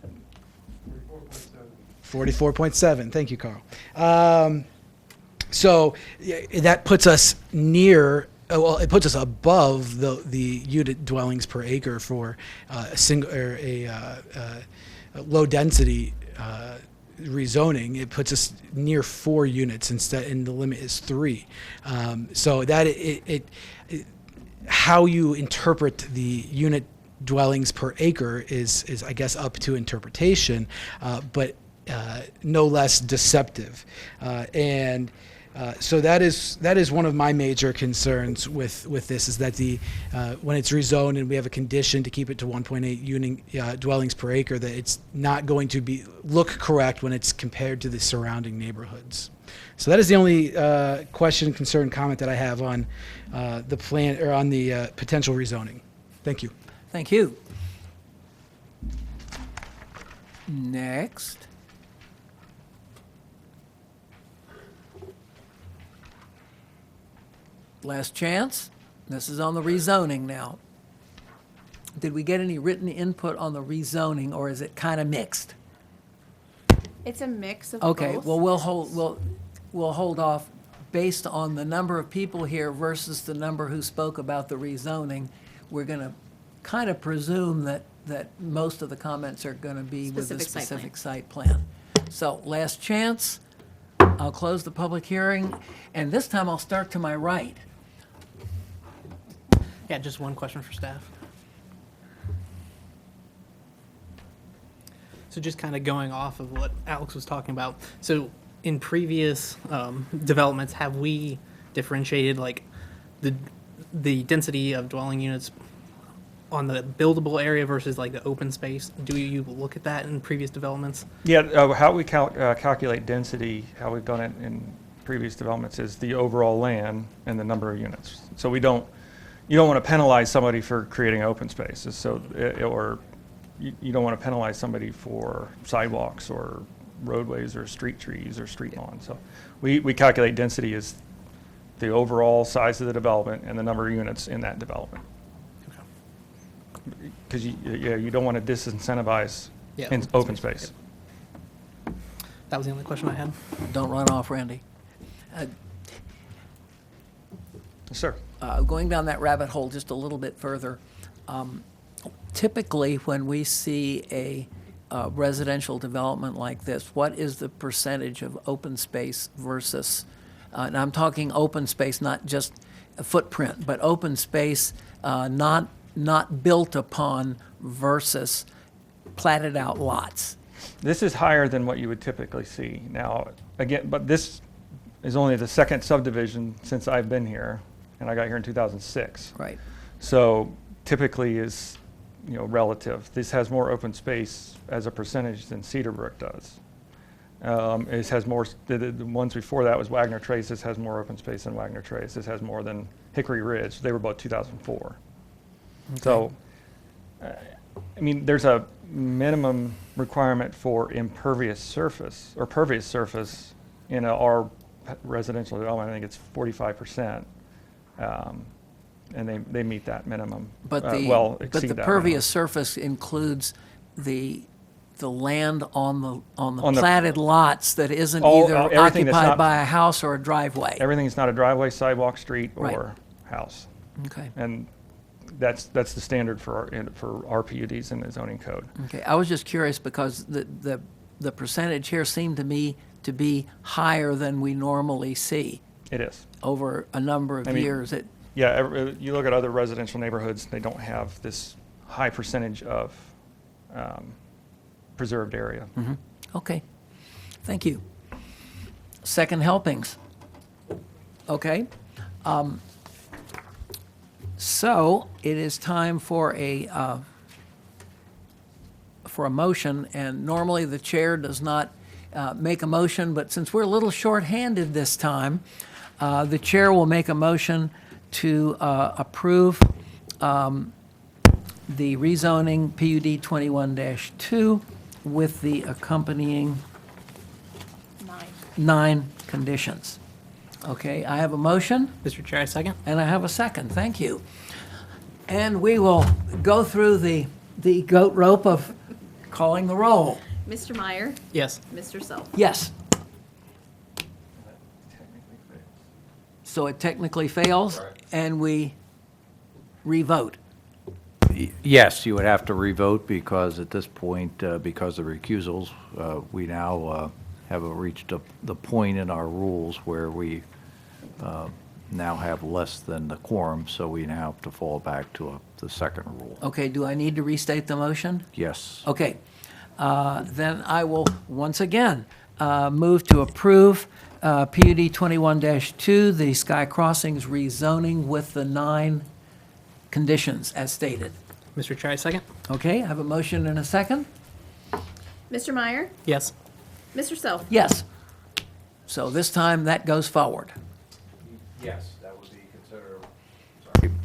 44.7. Thank you, Carl. So that puts us near, well, it puts us above the unit dwellings per acre for a single or a low density rezoning. It puts us near 4 units instead, and the limit is 3. So that how you interpret the unit dwellings per acre is I guess up to interpretation, but no less deceptive. So that is one of my major concerns with this, is that when it's rezoned and we have a condition to keep it to 1.8 unit dwellings per acre, that it's not going to look correct when it's compared to the surrounding neighborhoods. So that is the only question, concern, comment that I have on the plan, or on the potential rezoning. Thank you. Thank you. Next. Last chance. This is on the rezoning now. Did we get any written input on the rezoning, or is it kind of mixed? It's a mix of Okay, both. well, we'll hold off based on the number of people here versus the number who spoke about the rezoning. We're going to kind of presume that most of the comments are going to be with the specific site plan. So, last chance. I'll close the public hearing, and this time I'll start to my right. Yeah, just one question for staff. So just kind of going off of what Alex was talking about. So in previous developments, have we differentiated like the density of dwelling units on the buildable area versus like the open space? Do you look at that in previous developments? Yeah, how we calculate density, how we've done it in previous developments, is the overall land and the number of units. So you don't want to penalize somebody for creating open spaces, or you don't want to penalize somebody for sidewalks or roadways or street trees or street lawns. So we calculate density as the overall size of the development and the number of units in that development. Because you don't want to disincentivize in open space. Yep. That was the only question I had. Don't run off, Randy. Sir. Going down that rabbit hole just a little bit further, typically when we see a residential development like this, what is the percentage of open space versus, and I'm talking open space, not just a footprint, but open space not built upon versus platted out lots? This is higher than what you would typically see. Now, again, but this is only the second subdivision since I've been here, and I got here in 2006. Right. So typically is, relative. This has more open space as a percentage than Cedarbrook does. It has more, the ones before that was Wagner Trace. This has more open space than Wagner Trace. This has more than Hickory Ridge. They were both 2004. Okay. So, there's a minimum requirement for impervious surface or pervious surface in our residential development. I think it's 45%, and they meet that minimum. But the pervious surface includes the land on the platted lots that isn't either occupied by a house or a driveway. Everything is not a driveway, sidewalk, street, or right. house. Okay. And that's the standard for our PUDs in the zoning code. Okay, I was just curious because the percentage here seemed to me to be higher than we normally see. It is. Over a number of years. You look at other residential neighborhoods, they don't have this high percentage of preserved area. Mm-hmm. Okay, thank you. Second helpings. Okay. So it is time for a motion, and normally the chair does not make a motion, but since we're a little short-handed this time, the chair will make a motion to approve the rezoning PUD 21-2 with the accompanying 9 conditions. Okay, I have a motion. Mr. Chair, I second. And I have a second. Thank you. And we will go through the goat rope of calling the roll. Mr. Meyer? Yes. Mr. Self? Yes. So it technically fails, and we revote. Yes, you would have to revote because at this point, because of recusals, we now have reached the point in our rules where we now have less than the quorum, so we now have to fall back to the second rule. Okay, do I need to restate the motion? Yes. Okay, then I will once again move to approve PUD 21-2, the Sky Crossings rezoning with the 9 conditions as stated. Mr. Chair, I second. Okay, I have a motion and a second? Mr. Meyer? Yes. Mr. Self? Yes. So this time that goes forward. Yes, that would be considered.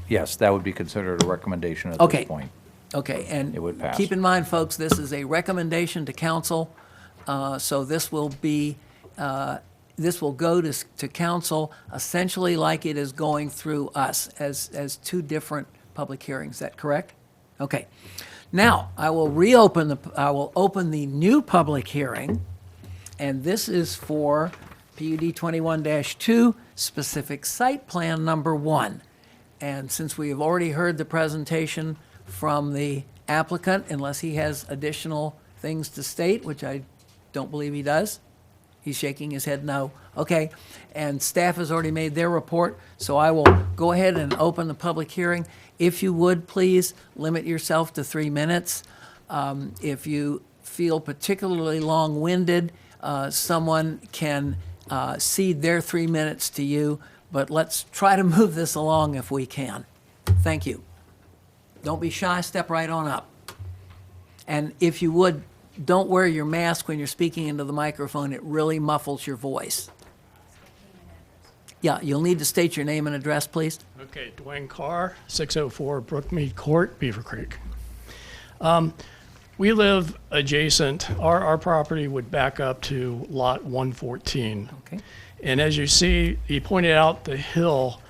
Yes, that would be considered a recommendation at Okay. this point. Okay, and It would pass. keep in mind, folks, this is a recommendation to council, so this will be, this will go to council essentially like it is going through us as 2 different public hearings. Is that correct? Okay. Now, I will open the new public hearing, and this is for PUD 21-2, specific site plan number 1. And since we have already heard the presentation from the applicant, unless he has additional things to state, which I don't believe he does. He's shaking his head no. Okay, and staff has already made their report, so I will go ahead and open the public hearing. If you would, please limit yourself to 3 minutes. If you feel particularly long-winded, someone can cede their 3 minutes to you, but let's try to move this along if we can. Thank you. Don't be shy, step right on up. And if you would, don't wear your mask when you're speaking into the microphone. It really muffles your voice. Yeah, you'll need to state your name and address, please. Okay, Dwayne Carr, 604 Brookmead Court, Beavercreek. We live adjacent, our property would back up to lot 114. Okay. And as you see, he pointed out the hill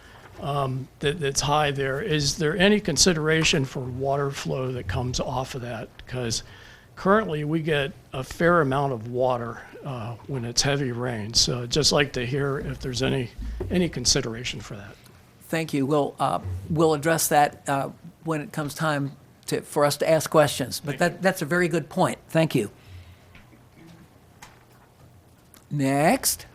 that's high there. Is there any consideration for water flow that comes off of that? Because currently we get a fair amount of water when it's heavy rain. So I'd just like to hear if there's any consideration for that. Thank you. We'll address that when it comes time for us to ask questions. But that's a very good point. Thank you. Next.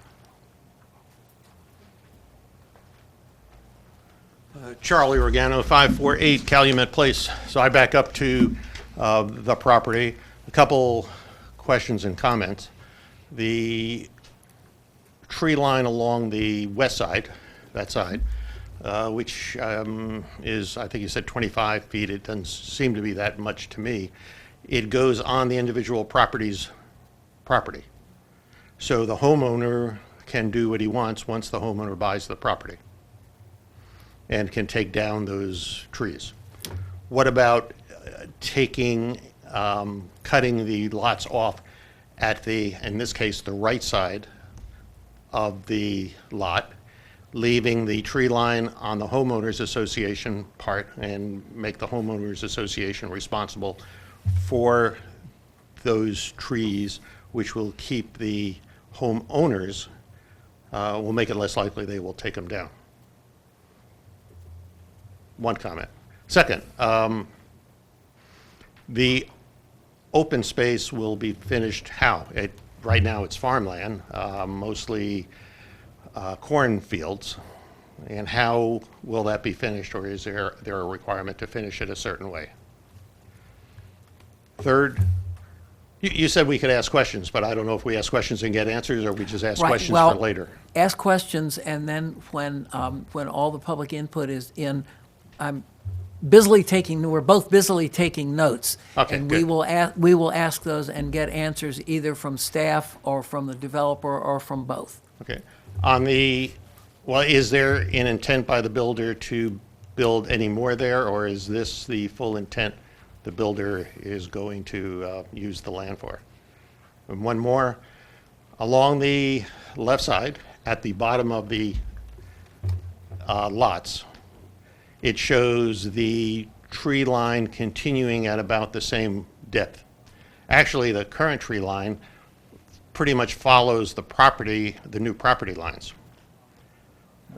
Charlie Regano, 548 Calumet Place. So I back up to the property. A couple questions and comments. The tree line along the west side, that side, which is, I think you said 25 feet. It doesn't seem to be that much to me. It goes on the individual property's property. So the homeowner can do what he wants once the homeowner buys the property and can take down those trees. What about cutting the lots off at in this case, the right side of the lot, leaving the tree line on the homeowners association part and make the homeowners association responsible for those trees, which will keep the homeowners, will make it less likely they will take them down. One comment. Second, the open space will be finished how? Right now it's farmland, mostly cornfields. And how will that be finished, or is there a requirement to finish it a certain way? Third, you said we could ask questions, but I don't know if we ask questions and get answers, or we just ask questions for later. Ask questions, and then when all the public input is in, we're both busily taking notes. Okay, and good. we will ask those and get answers either from staff or from the developer or from both. Okay. Is there an intent by the builder to build any more there, or is this the full intent the builder is going to use the land for? And one more, along the left side, at the bottom of the lots, it shows the tree line continuing at about the same depth. Actually, the current tree line pretty much follows the new property lines.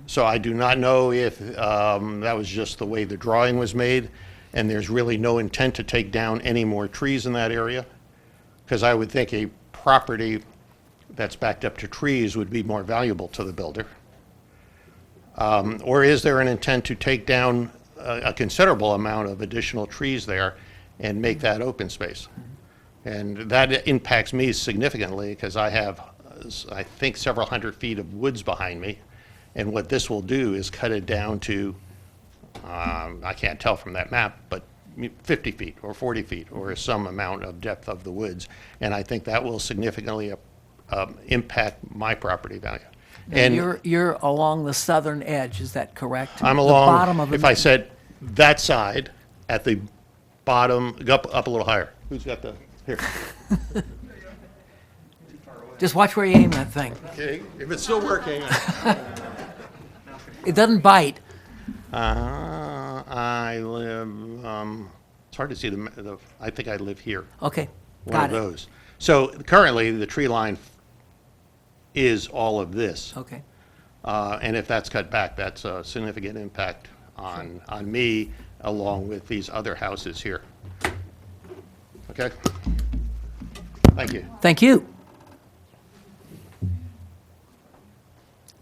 So I do not know if that was just the way the drawing was made, and there's really no intent to take down any more trees in that area, because I would think a property that's backed up to trees would be more valuable to the builder. Or is there an intent to take down a considerable amount of additional trees there and make that open space? And that impacts me significantly because I have, I think, several hundred feet of woods behind me. And what this will do is cut it down to, I can't tell from that map, but 50 feet or 40 feet or some amount of depth of the woods. And I think that will significantly impact my property value. And You're along the southern edge, is that correct? I'm The along, bottom of if I said that side at the bottom, up a little higher. Who's got the, here. Just watch where you aim that thing. Okay, if it's still working. It doesn't bite. I live, it's hard to see I think I live here. Okay, One got of it. those. So currently, the tree line is all of this. Okay. And if that's cut back, that's a significant impact on me, along with these other houses here. Okay? Thank you. Thank you.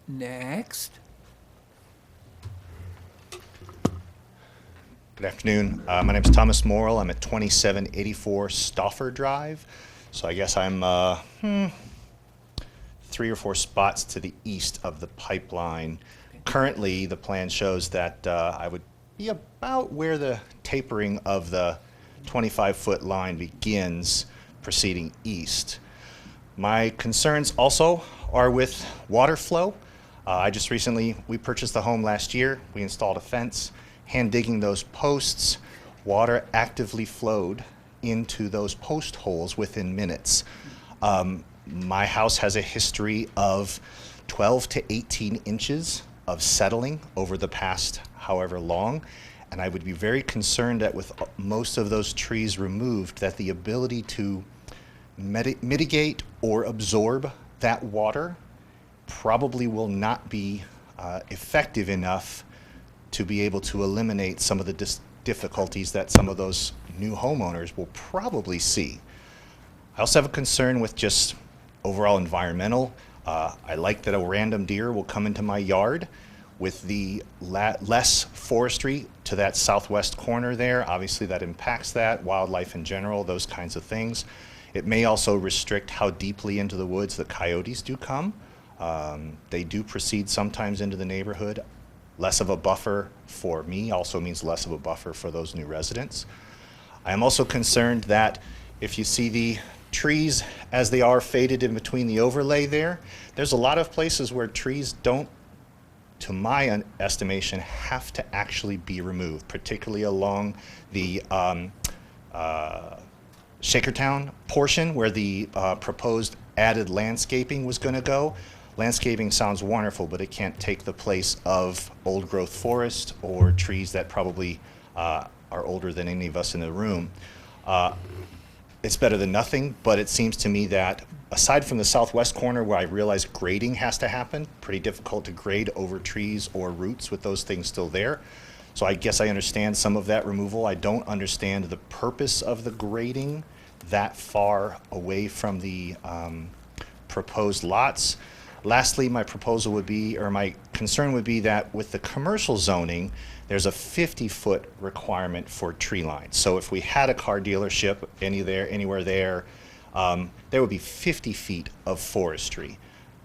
Next. Good afternoon. My name is Thomas Morrill. I'm at 2784 Stauffer Drive. So I guess I'm 3 or 4 spots to the east of the pipeline. Currently, the plan shows that I would be about where the tapering of the 25-foot line begins, proceeding east. My concerns also are with water flow. We purchased the home last year. We installed a fence. Hand digging those posts, water actively flowed into those post holes within minutes. My house has a history of 12 to 18 inches of settling over the past however long, and I would be very concerned that with most of those trees removed, that the ability to mitigate or absorb that water probably will not be effective enough to be able to eliminate some of the difficulties that some of those new homeowners will probably see. I also have a concern with just overall environmental. I like that a random deer will come into my yard with the less forestry to that southwest corner there. Obviously that impacts that, wildlife in general, those kinds of things. It may also restrict how deeply into the woods the coyotes do come. They do proceed sometimes into the neighborhood. Less of a buffer for me also means less of a buffer for those new residents. I am also concerned that if you see the trees as they are faded in between the overlay there's a lot of places where trees don't, to my estimation, have to actually be removed, particularly along the Shakertown portion where the proposed added landscaping was going to go. Landscaping sounds wonderful, but it can't take the place of old growth forest or trees that probably are older than any of us in the room. It's better than nothing, but it seems to me that aside from the southwest corner where I realize grading has to happen, pretty difficult to grade over trees or roots with those things still there. So I guess I understand some of that removal. I don't understand the purpose of the grading that far away from the proposed lots. Lastly, my proposal would be, or my concern would be that with the commercial zoning, there's a 50-foot requirement for tree lines. So if we had a car dealership anywhere there, there would be 50 feet of forestry.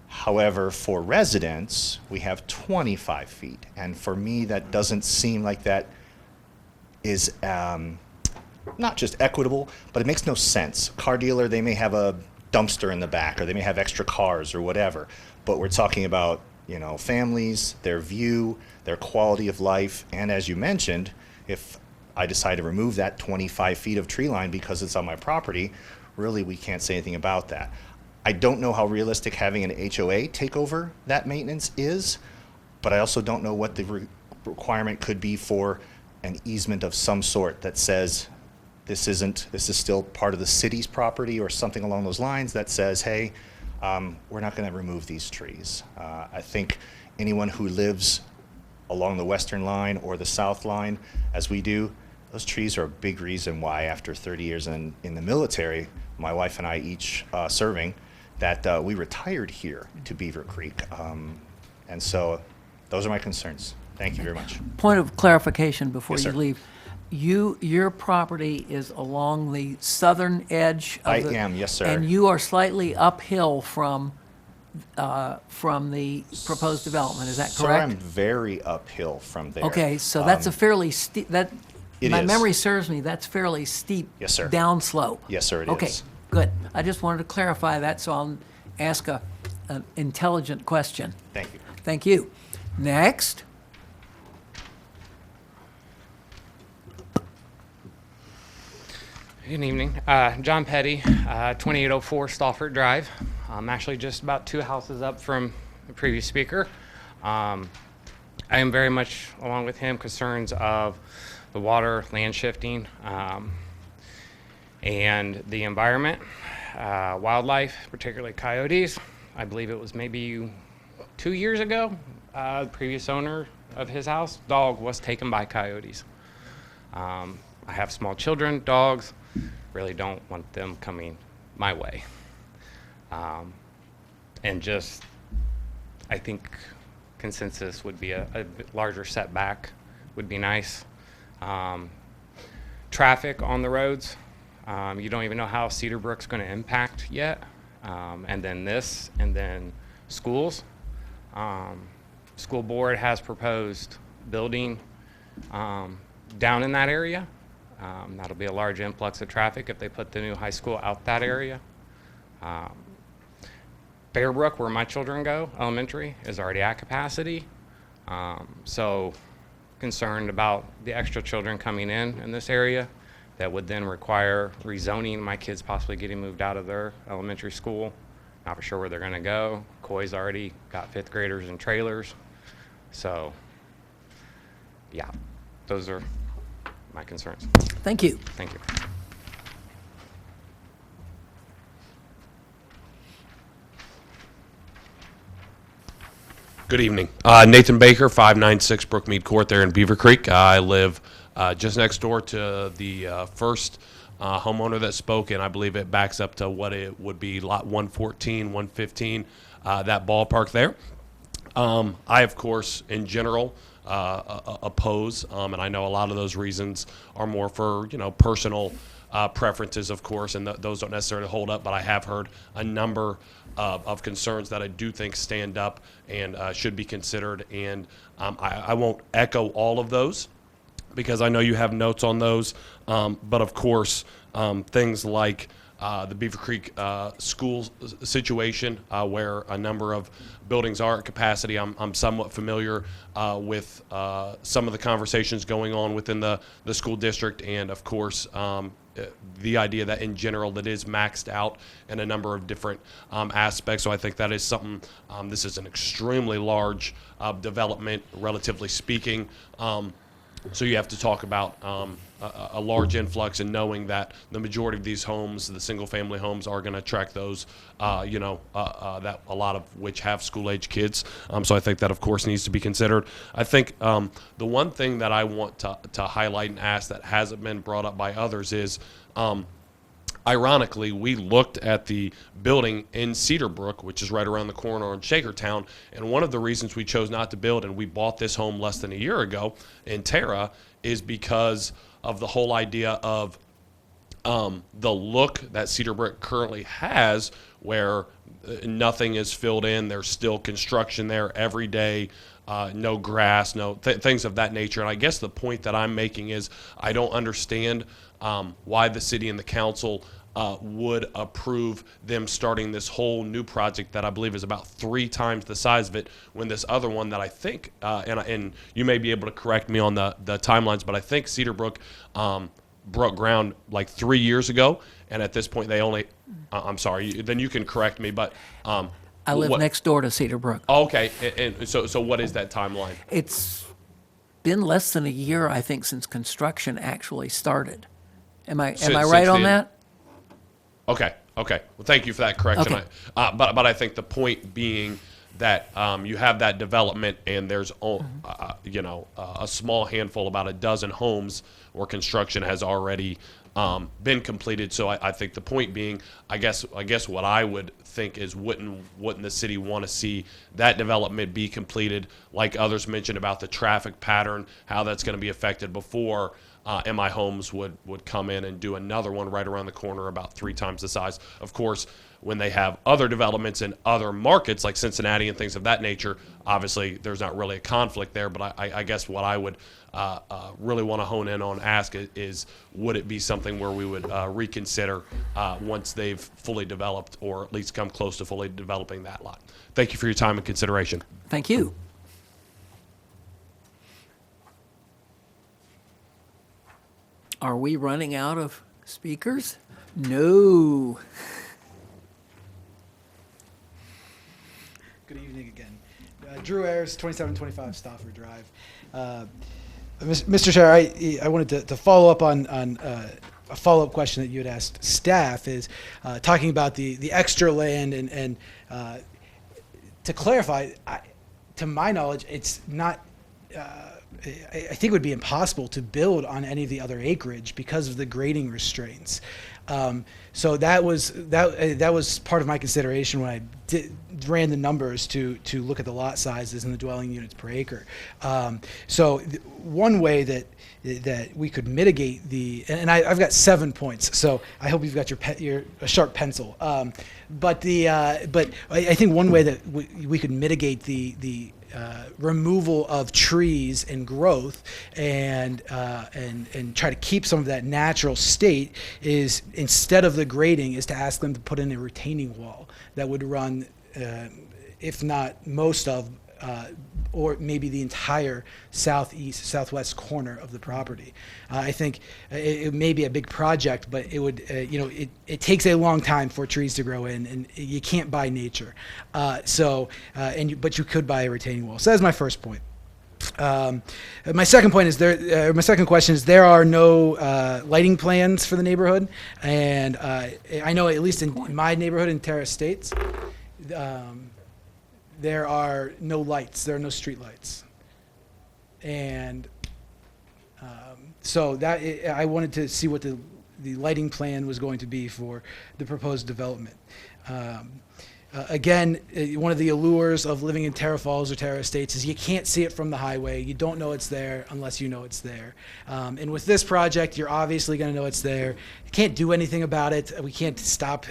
However, for residents, we have 25 feet. And for me, that doesn't seem like that is not just equitable, but it makes no sense. Car dealer, they may have a dumpster in the back, or they may have extra cars or whatever. But we're talking about, families, their view, their quality of life, and as you mentioned, if I decide to remove that 25 feet of tree line because it's on my property, really we can't say anything about that. I don't know how realistic having an HOA take over that maintenance is, but I also don't know what the requirement could be for an easement of some sort that says this is still part of the city's property, or something along those lines that says, hey, we're not going to remove these trees. I think anyone who lives along the western line or the south line, as we do, those trees are a big reason why, after 30 years in the military, my wife and I each serving, that we retired here to Beavercreek. And so those are my concerns. Thank you very much. Point of clarification before Yes, you sir. leave. Your property is along the southern edge of I the... am, yes, sir. And you are slightly uphill from the proposed development, is that Sir, correct? I'm very uphill from there. Okay, so that's a fairly steep, It my is. memory serves me, that's fairly steep. Yes, sir. Downslope. Yes, sir, it Okay, is. good. I just wanted to clarify that, so I'll ask an intelligent question. Thank you. Thank you. Next. Good evening. John Petty, 2804 Stafford Drive. I'm actually just about 2 houses up from the previous speaker. I am very much, along with him, concerns of the water, land shifting, and the environment, wildlife, particularly coyotes. I believe it was maybe 2 years ago, the previous owner of his house, dog was taken by coyotes. I have small children, dogs, really don't want them coming my way. And just, I think consensus would be a larger setback would be nice. Traffic on the roads, you don't even know how Cedar Brook's going to impact yet. And then this, and then schools. School board has proposed building down in that area. That'll be a large influx of traffic if they put the new high school out that area. Bearbrook, where my children go, elementary, is already at capacity. So concerned about the extra children coming in this area that would then require rezoning, my kids possibly getting moved out of their elementary school. Not for sure where they're gonna go. Coy's already got 5th graders in trailers. So, yeah, those are my concerns. Thank you. Thank you. Good evening. Nathan Baker, 596 Brookmead Court there in Beavercreek. I live just next door to the first homeowner that spoke, and I believe it backs up to what it would be lot 114, 115, that ballpark there. I, of course, in general, oppose, and I know a lot of those reasons are more for, personal preferences, of course, and those don't necessarily hold up, but I have heard a number of concerns that I do think stand up and should be considered, and I won't echo all of those because I know you have notes on those, but of course, things like the Beavercreek school situation, where a number of buildings are at capacity. I'm somewhat familiar with some of the conversations going on within the school district, and of course, the idea that in general that is maxed out in a number of different aspects. So I think that is something, this is an extremely large development, relatively speaking. So you have to talk about a large influx, and knowing that the majority of these homes, the single-family homes, are going to attract those, that a lot of which have school-age kids. So I think that, of course, needs to be considered. I think the one thing that I want to highlight and ask that hasn't been brought up by others is, ironically, we looked at the building in Cedar Brook, which is right around the corner in Shakertown, and one of the reasons we chose not to build, and we bought this home less than a year ago in Terra, is because of the whole idea of the look that Cedar Brook currently has, where nothing is filled in. There's still construction there every day, no grass, things of that nature. And I guess the point that I'm making is I don't understand why the city and the council would approve them starting this whole new project that I believe is about 3 times the size of it, when this other one that I think, and you may be able to correct me on the timelines, but I think Cedar Brook broke ground like 3 years ago, and at this point they only, I'm sorry, then you can correct me, but I live next door to Cedar Brook. Okay, and so what is that timeline? It's been less than a year, I think, since construction actually started. Am I right on that? Okay. Well, thank you for that correction. Okay. But I think the point being that you have that development and there's a small handful, about a dozen homes where construction has already been completed. So I think the point being, I guess what I would think is, wouldn't the city want to see that development be completed, like others mentioned about the traffic pattern, how that's going to be affected before MI Homes would come in and do another one right around the corner, about 3 times the size. Of course, when they have other developments in other markets like Cincinnati and things of that nature, obviously there's not really a conflict there. But I guess what I would really want to hone in on, ask is, would it be something where we would reconsider once they've fully developed, or at least come close to fully developing that lot? Thank you for your time and consideration. Thank you. Are we running out of speakers? No. Good evening again. Drew Ayers, 2725 Stafford Drive. Mr. Chair, I wanted to follow up on a follow-up question that you had asked staff, is talking about the extra land, and to clarify, to my knowledge, it's not, I think it would be impossible to build on any of the other acreage because of the grading restraints. So that was part of my consideration when I ran the numbers to look at the lot sizes and the dwelling units per acre. So one way that we could mitigate and I've got 7 points, so I hope you've got your sharp pencil. But I think one way that we could mitigate the removal of trees and growth and try to keep some of that natural state is, instead of the grading, is to ask them to put in a retaining wall that would run, if not most of, or maybe the entire southwest corner of the property. I think it may be a big project, but it would, it takes a long time for trees to grow in, and you can't buy nature. But you could buy a retaining wall. So that's my first point. My second point is my second question is, there are no lighting plans for the neighborhood, and I know, at least in my neighborhood in Terrace Estates, there are no lights. There are no street lights. And so that I wanted to see what the lighting plan was going to be for the proposed development. Again, one of the allures of living in Terra Falls or Terra Estates is you can't see it from the highway. You don't know it's there unless you know it's there. And with this project, you're obviously going to know it's there. You can't do anything about it. We can't stop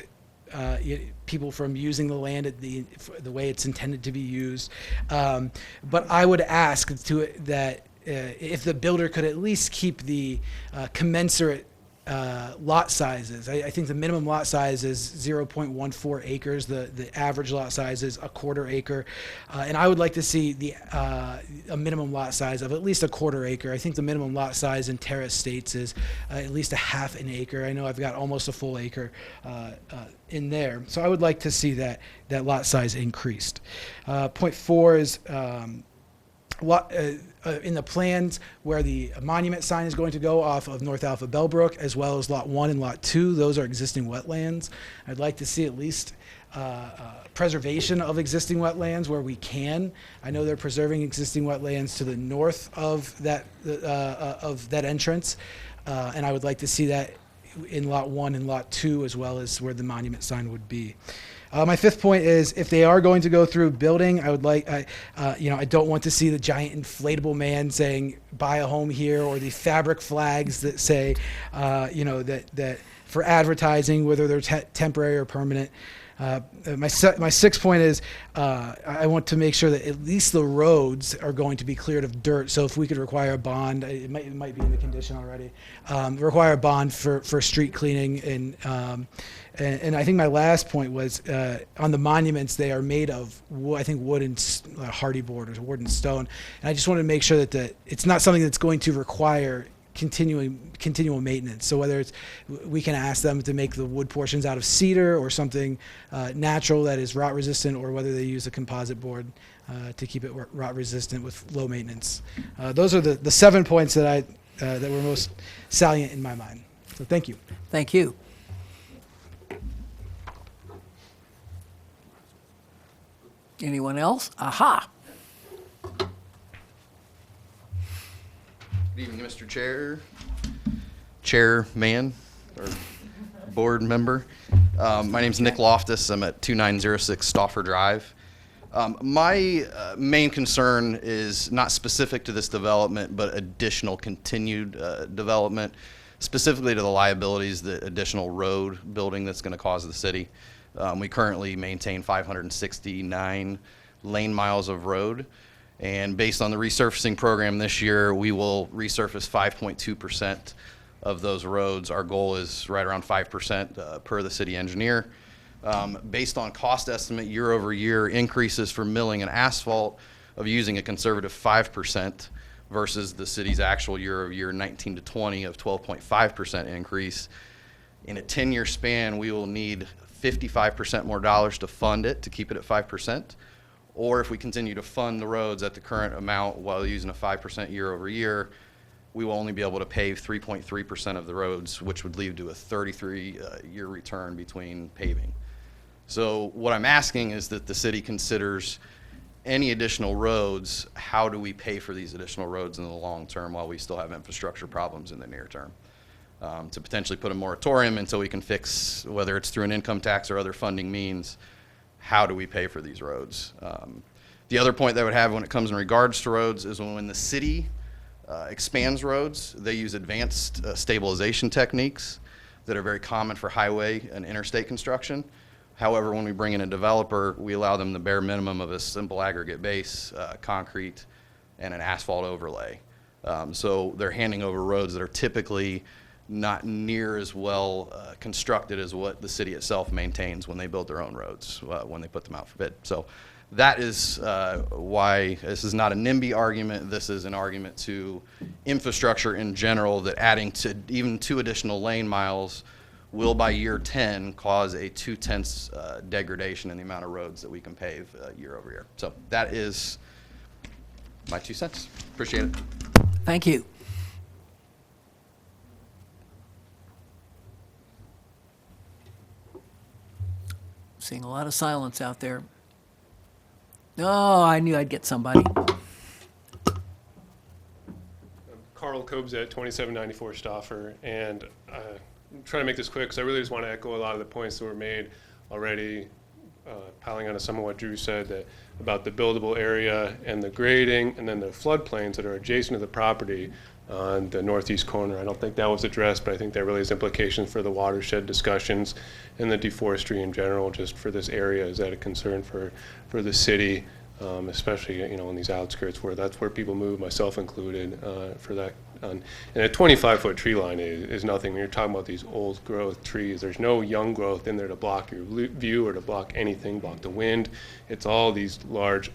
people from using the land the way it's intended to be used. But I would ask that if the builder could at least keep the commensurate lot sizes. I think the minimum lot size is 0.14 acres. The average lot size is a quarter acre. And I would like to see a minimum lot size of at least a quarter acre. I think the minimum lot size in Terra Estates is at least a half an acre. I know I've got almost a full acre in there. So I would like to see that lot size increased. Point 4 is in the plans where the monument sign is going to go off of North Alpha Bellbrook, as well as Lot 1 and Lot 2. Those are existing wetlands. I'd like to see at least preservation of existing wetlands where we can. I know they're preserving existing wetlands to the north of that entrance, and I would like to see that in Lot 1 and Lot 2, as well as where the monument sign would be. My 5th point is, if they are going to go through building, I would like, I don't want to see the giant inflatable man saying "buy a home here," or the fabric flags that say, that for advertising, whether they're temporary or permanent. My 6th point is, I want to make sure that at least the roads are going to be cleared of dirt. So if we could require a bond, it might be in the condition already, require a bond for street cleaning. And I think my last point was, on the monuments, they are made of wood and hardy board or wood and stone. And I just wanted to make sure that it's not something that's going to require continual maintenance. So whether we can ask them to make the wood portions out of cedar or something natural that is rot resistant, or whether they use a composite board to keep it rot resistant with low maintenance. Those are the 7 points that that were most salient in my mind. So thank you. Thank you. Anyone else? Aha. Good evening, Mr. Chairman, or board member. My name's Nick Loftus. I'm at 2906 Stauffer Drive. My main concern is not specific to this development, but additional continued development, specifically to the liabilities, the additional road building that's going to cause the city. We currently maintain 569 lane miles of road, and based on the resurfacing program this year, we will resurface 5.2% of those roads. Our goal is right around 5% per the city engineer. Based on cost estimate, year over year increases for milling and asphalt of using a conservative 5% versus the city's actual year over year 19 to 20 of 12.5% increase. In a 10-year span, we will need 55% more dollars to fund it, to keep it at 5%. Or if we continue to fund the roads at the current amount while using a 5% year over year, we will only be able to pave 3.3% of the roads, which would lead to a 33-year return between paving. So what I'm asking is that the city considers any additional roads. How do we pay for these additional roads in the long term while we still have infrastructure problems in the near term? To potentially put a moratorium until we can fix, whether it's through an income tax or other funding means, how do we pay for these roads? The other point that I would have when it comes in regards to roads is when the city expands roads, they use advanced stabilization techniques that are very common for highway and interstate construction. However, when we bring in a developer, we allow them the bare minimum of a simple aggregate base, concrete, and an asphalt overlay. So they're handing over roads that are typically not near as well constructed as what the city itself maintains when they build their own roads, when they put them out for bid. So that is why this is not a NIMBY argument. This is an argument to infrastructure in general, that adding to even 2 additional lane miles will by year 10 cause a 0.2 degradation in the amount of roads that we can pave year over year. So that is my 2 cents. Appreciate it. Thank you. Seeing a lot of silence out there. Oh, I knew I'd get somebody. Carl Kobza, 2794 Stauffer, and I'm trying to make this quick because I really just want to echo a lot of the points that were made already, piling on to some of what Drew said about the buildable area and the grading, and then the floodplains that are adjacent to the property on the northeast corner. I don't think that was addressed, but I think that really has implications for the watershed discussions and the deforestry in general, just for this area. Is that a concern for the city, especially in these outskirts where that's where people move, myself included, for that. And a 25-foot tree line is nothing. When you're talking about these old growth trees, there's no young growth in there to block your view or to block anything, block the wind. It's all these large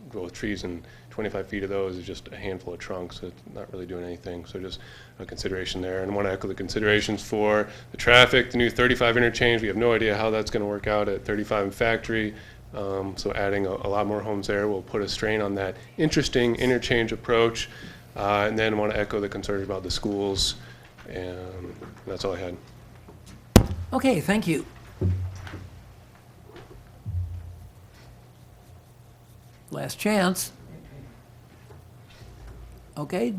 growth trees, and 25 feet of those is just a handful of trunks, so it's not really doing anything. So just a consideration there. And I want to echo the considerations for the traffic, the new 35 interchange. We have no idea how that's going to work out at 35 and Factory. So adding a lot more homes there will put a strain on that interesting interchange approach. And then I want to echo the concerns about the schools. And that's all I had. Okay, thank you. Last chance. Okay,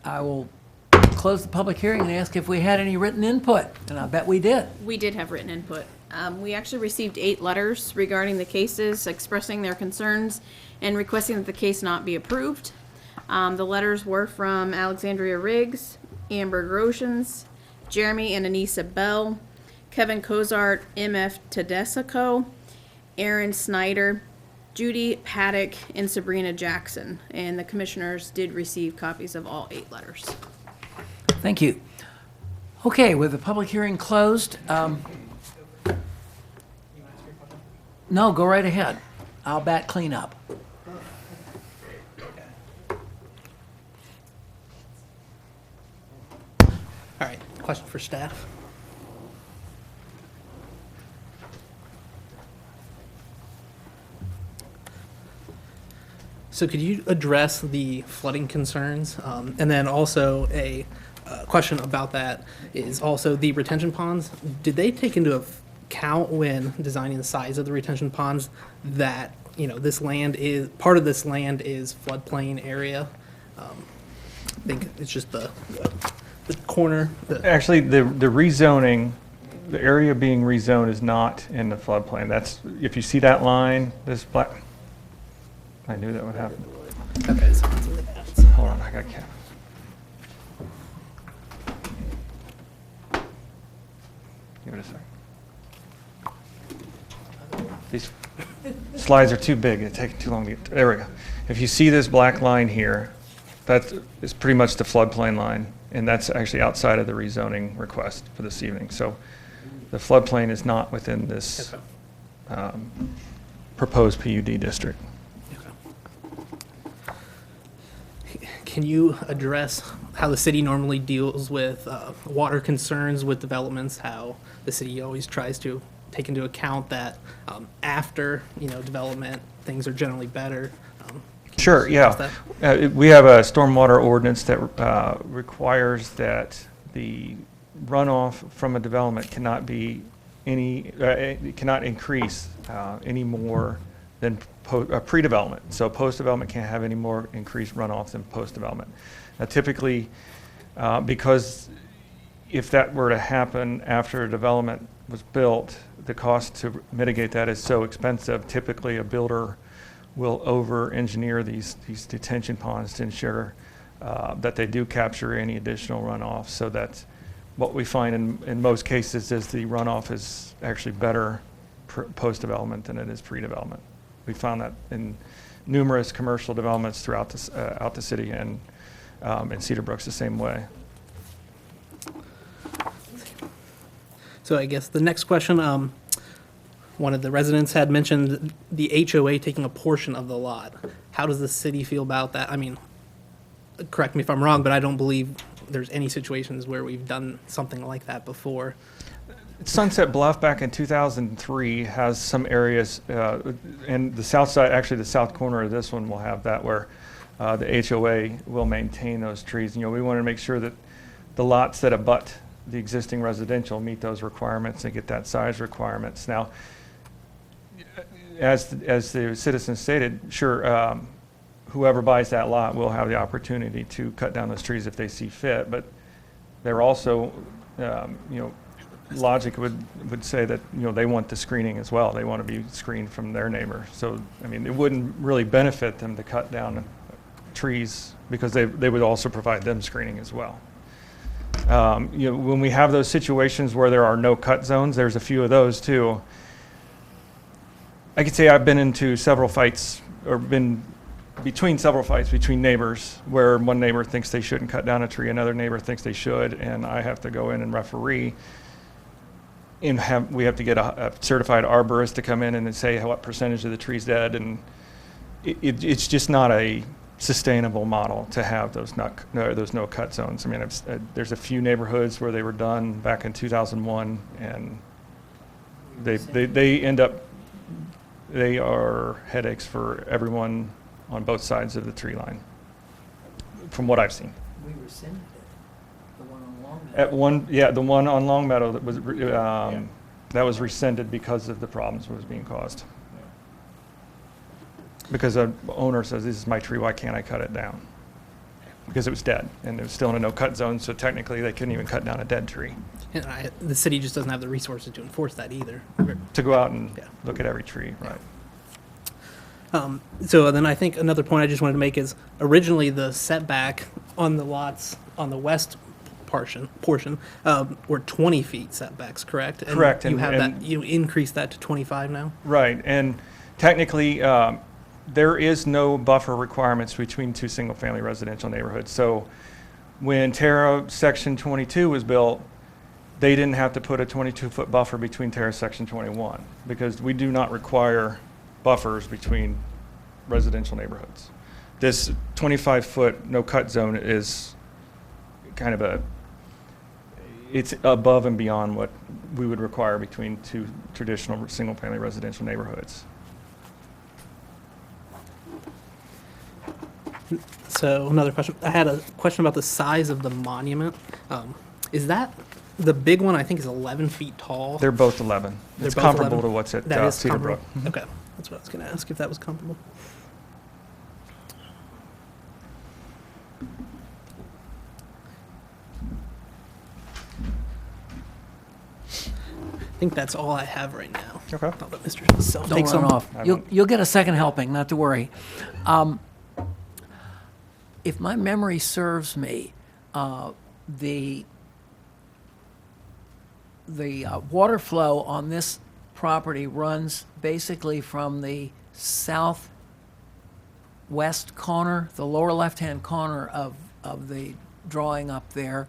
I will close the public hearing and ask if we had any written input, and I bet we did. We did have written input. We actually received 8 letters regarding the cases, expressing their concerns and requesting that the case not be approved. The letters were from Alexandria Riggs, Amber Groshans, Jeremy and Anissa Bell, Kevin Cozart, MF Tedesco, Aaron Snyder, Judy Paddock, and Sabrina Jackson. And the commissioners did receive copies of all 8 letters. Thank you. Okay, with the public hearing closed, no, go right ahead. I'll bat clean up. All right, question for staff. So could you address the flooding concerns? And then also a question about that is also the retention ponds. Did they take into account when designing the size of the retention ponds that this land is, part of this land is floodplain area. I think it's just the corner. Actually, the rezoning, the area being rezoned is not in the floodplain. That's, if you see that line, this black, I knew that would happen. Okay, so Hold on, I got Kevin. Give it a second. These slides are too big. It takes too long to get. There we go. If you see this black line here, that is pretty much the floodplain line, and that's actually outside of the rezoning request for this evening. So the floodplain is not within this proposed PUD district. Can you address how the city normally deals with water concerns with developments? How the city always tries to take into account that after development, things are generally better. Sure, yeah. We have a stormwater ordinance that requires that the runoff from a development cannot be cannot increase any more than pre-development. So post-development can't have any more increased runoff than post-development. Now typically, because if that were to happen after a development was built, the cost to mitigate that is so expensive. Typically, a builder will over-engineer these detention ponds to ensure that they do capture any additional runoff, so that what we find in most cases is the runoff is actually better post-development than it is pre-development. We found that in numerous commercial developments throughout out the city, and in Cedar Brook's the same way. So I guess the next question, one of the residents had mentioned the HOA taking a portion of the lot. How does the city feel about that? I mean, correct me if I'm wrong, but I don't believe there's any situations where we've done something like that before. Sunset Bluff back in 2003 has some areas, and the south side, actually the south corner of this one will have that, where the HOA will maintain those trees. We want to make sure that the lots that abut the existing residential meet those requirements and get that size requirements. Now, as the citizen stated, sure, whoever buys that lot will have the opportunity to cut down those trees if they see fit, but they're also, logic would say that they want the screening as well. They want to be screened from their neighbor. So I mean, it wouldn't really benefit them to cut down trees, because they would also provide them screening as well. When we have those situations where there are no cut zones, there's a few of those too. I could say I've been into several fights, or been between several fights between neighbors, where one neighbor thinks they shouldn't cut down a tree, another neighbor thinks they should, and I have to go in and referee. And we have to get a certified arborist to come in and say what percentage of the tree's dead, and it's just not a sustainable model to have those no cut zones. I mean, there's a few neighborhoods where they were done back in 2001, and they are headaches for everyone on both sides of the tree line, from what I've seen. We rescinded it, the one on Longmeadow. The one on Longmeadow that was rescinded because of the problems that was being caused. Because the owner says, "This is my tree, why can't I cut it down?" Because it was dead, and it was still in a no-cut zone, so technically they couldn't even cut down a dead tree. And the city just doesn't have the resources to enforce that either. To go out and look at every tree, right. So then I think another point I just wanted to make is, originally the setback on the lots on the west portion were 20 feet setbacks, correct? And Correct. You increased that to 25 now? Right, and technically, there is no buffer requirements between two single-family residential neighborhoods. So when Terra Section 22 was built, they didn't have to put a 22-foot buffer between Terra Section 21, because we do not require buffers between residential neighborhoods. This 25-foot no-cut zone is kind of it's above and beyond what we would require between two traditional single-family residential neighborhoods. So another question. I had a question about the size of the monument. Is that the big one? I think is 11 feet tall. They're both 11. They're It's both comparable 11? to what's at That is Cedar Brook. comparable? Okay, that's That's what I was going to ask, if that was comfortable. I think that's all I have right now. Okay. I'll let Mr. Self Don't take run some. off. You'll get a second helping, not to worry. If my memory serves me, the water flow on this property runs basically from the southwest corner, the lower left-hand corner of the drawing up there,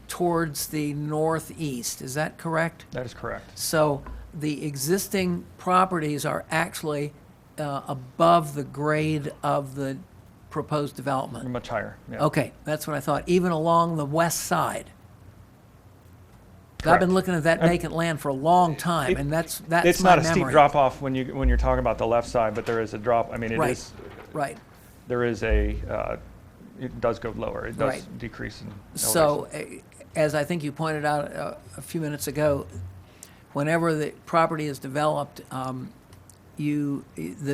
towards the northeast. Is that correct? That is correct. So the existing properties are actually above the grade of the proposed development? Much higher, yeah. Okay, that's what I thought, even along the west side. I've Correct. been looking at that vacant land for a long time, and that's my memory. It's not a steep drop off when you're talking about the left side, but there is a drop. I mean, it Right, is. right. There is it does go lower. It does Right. decrease in So, elevation. as I think you pointed out a few minutes ago, whenever the property is developed, the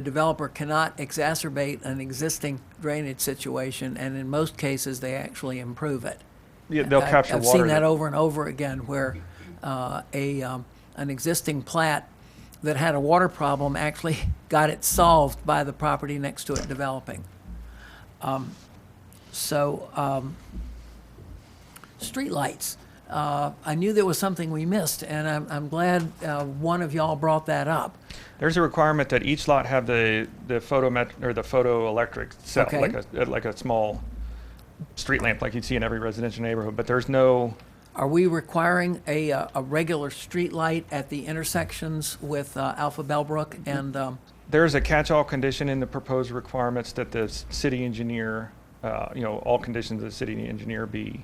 developer cannot exacerbate an existing drainage situation, and in most cases, they actually improve it. Yeah, they'll capture I've water. seen that over and over again, where an existing plat that had a water problem actually got it solved by the property next to it developing. Streetlights. I knew there was something we missed, and I'm glad one of y'all brought that up. There's a requirement that each lot have the photoelectric cell, Okay. like a small street lamp like you'd see in every residential neighborhood, but there's no. Are we requiring a regular street light at the intersections with Alpha Bellbrook and, There's a catch-all condition in the proposed requirements that the city engineer, all conditions of the city engineer be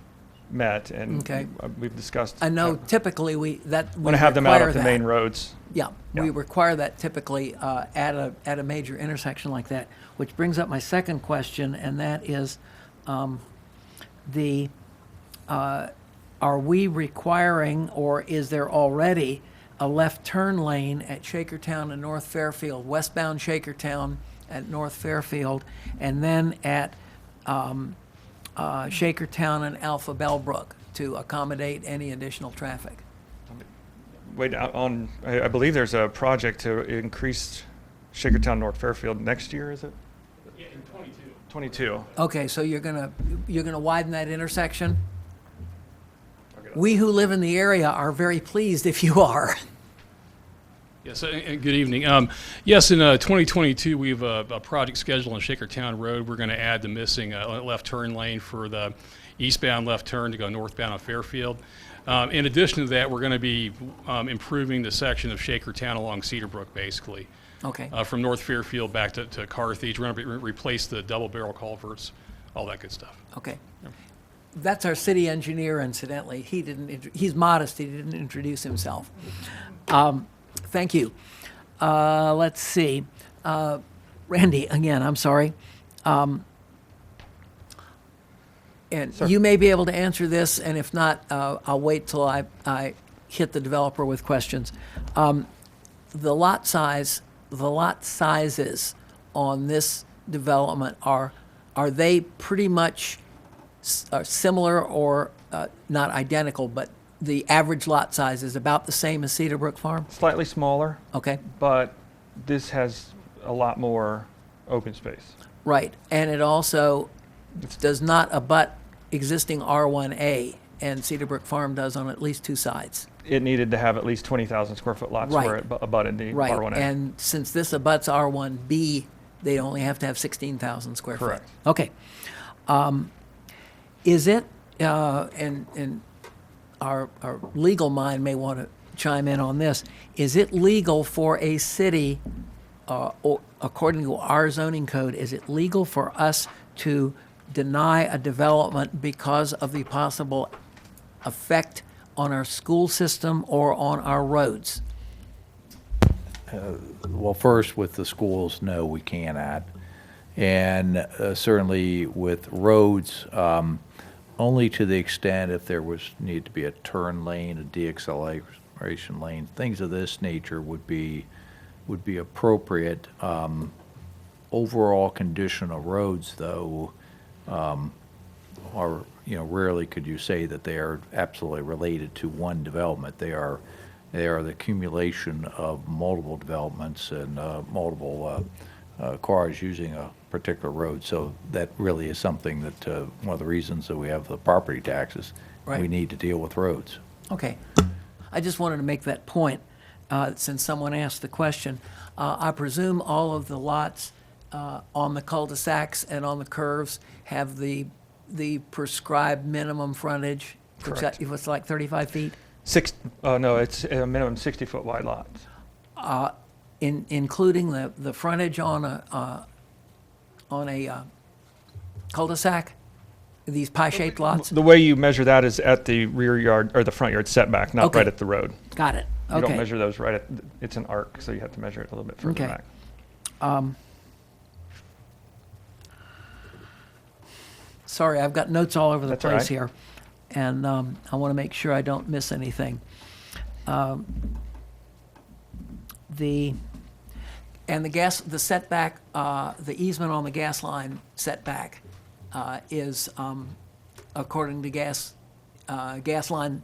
met, and Okay. We've discussed. I know typically we Want to have them out require at the that. main roads. Yeah, we require that typically at a major intersection like that, which brings up my second question, and that is, are we requiring, or is there already a left turn lane at Shakertown and North Fairfield, westbound Shakertown at North Fairfield, and then at Shakertown and Alpha Bellbrook to accommodate any additional traffic? Wait, I believe there's a project to increase Shakertown North Fairfield next year, is it? Yeah, in 22. 22. Okay, so you're gonna widen that intersection? We who live in the area are very pleased if you are. Yes, and good evening. Yes, in 2022, we have a project scheduled on Shakertown Road. We're going to add the missing left turn lane for the eastbound left turn to go northbound on Fairfield. In addition to that, we're going to be improving the section of Shakertown along Cedarbrook, basically. Okay. From North Fairfield back to Carthage. We're going to replace the double barrel culverts, all that good stuff. Okay. That's our city engineer, incidentally. He's modest, he didn't introduce himself. Thank you. Let's see. Randy, again, I'm sorry. And you may be able to answer this, and if not, I'll wait till I hit the developer with questions. The lot sizes on this development, are they pretty much similar or not identical, but the average lot size is about the same as Cedarbrook Farm? Slightly smaller. Okay. But this has a lot more open space. Right, and it also does not abut existing R1A, and Cedarbrook Farm does on at least two sides. It needed to have at least 20,000 square foot lots where it abutted the Right, R1A. and since this abuts R1B, they only have to have 16,000 square feet. Correct. Okay. Is it, and our legal mind may want to chime in on this, is it legal for a city, or according to our zoning code, is it legal for us to deny a development because of the possible effect on our school system or on our roads? Well, first, with the schools, no, we cannot. And certainly with roads, only to the extent if there was need to be a turn lane, a deacceleration lane, things of this nature would be would be appropriate. Overall condition of roads, though, are, rarely could you say that they are absolutely related to one development. They are the accumulation of multiple developments and multiple cars using a particular road. So that really is something that, one of the reasons that we have the property taxes, we Right. need to deal with roads. Okay. I just wanted to make that point, since someone asked the question. I presume all of the lots on the cul-de-sacs and on the curves have the prescribed minimum frontage? Correct. What's like 35 feet? No, it's a minimum 60-foot wide lots. Including the frontage on a cul-de-sac? These pie-shaped lots? The way you measure that is at the rear yard, or the front yard setback, not Okay. right at the road. Got it. You Okay. don't measure those right at, it's an arc, so you have to measure it a little bit further Okay. back. Sorry, I've got notes all over the That's all place right. here, and I want to make sure I don't miss anything. The setback, the easement on the gas line setback is according to gas line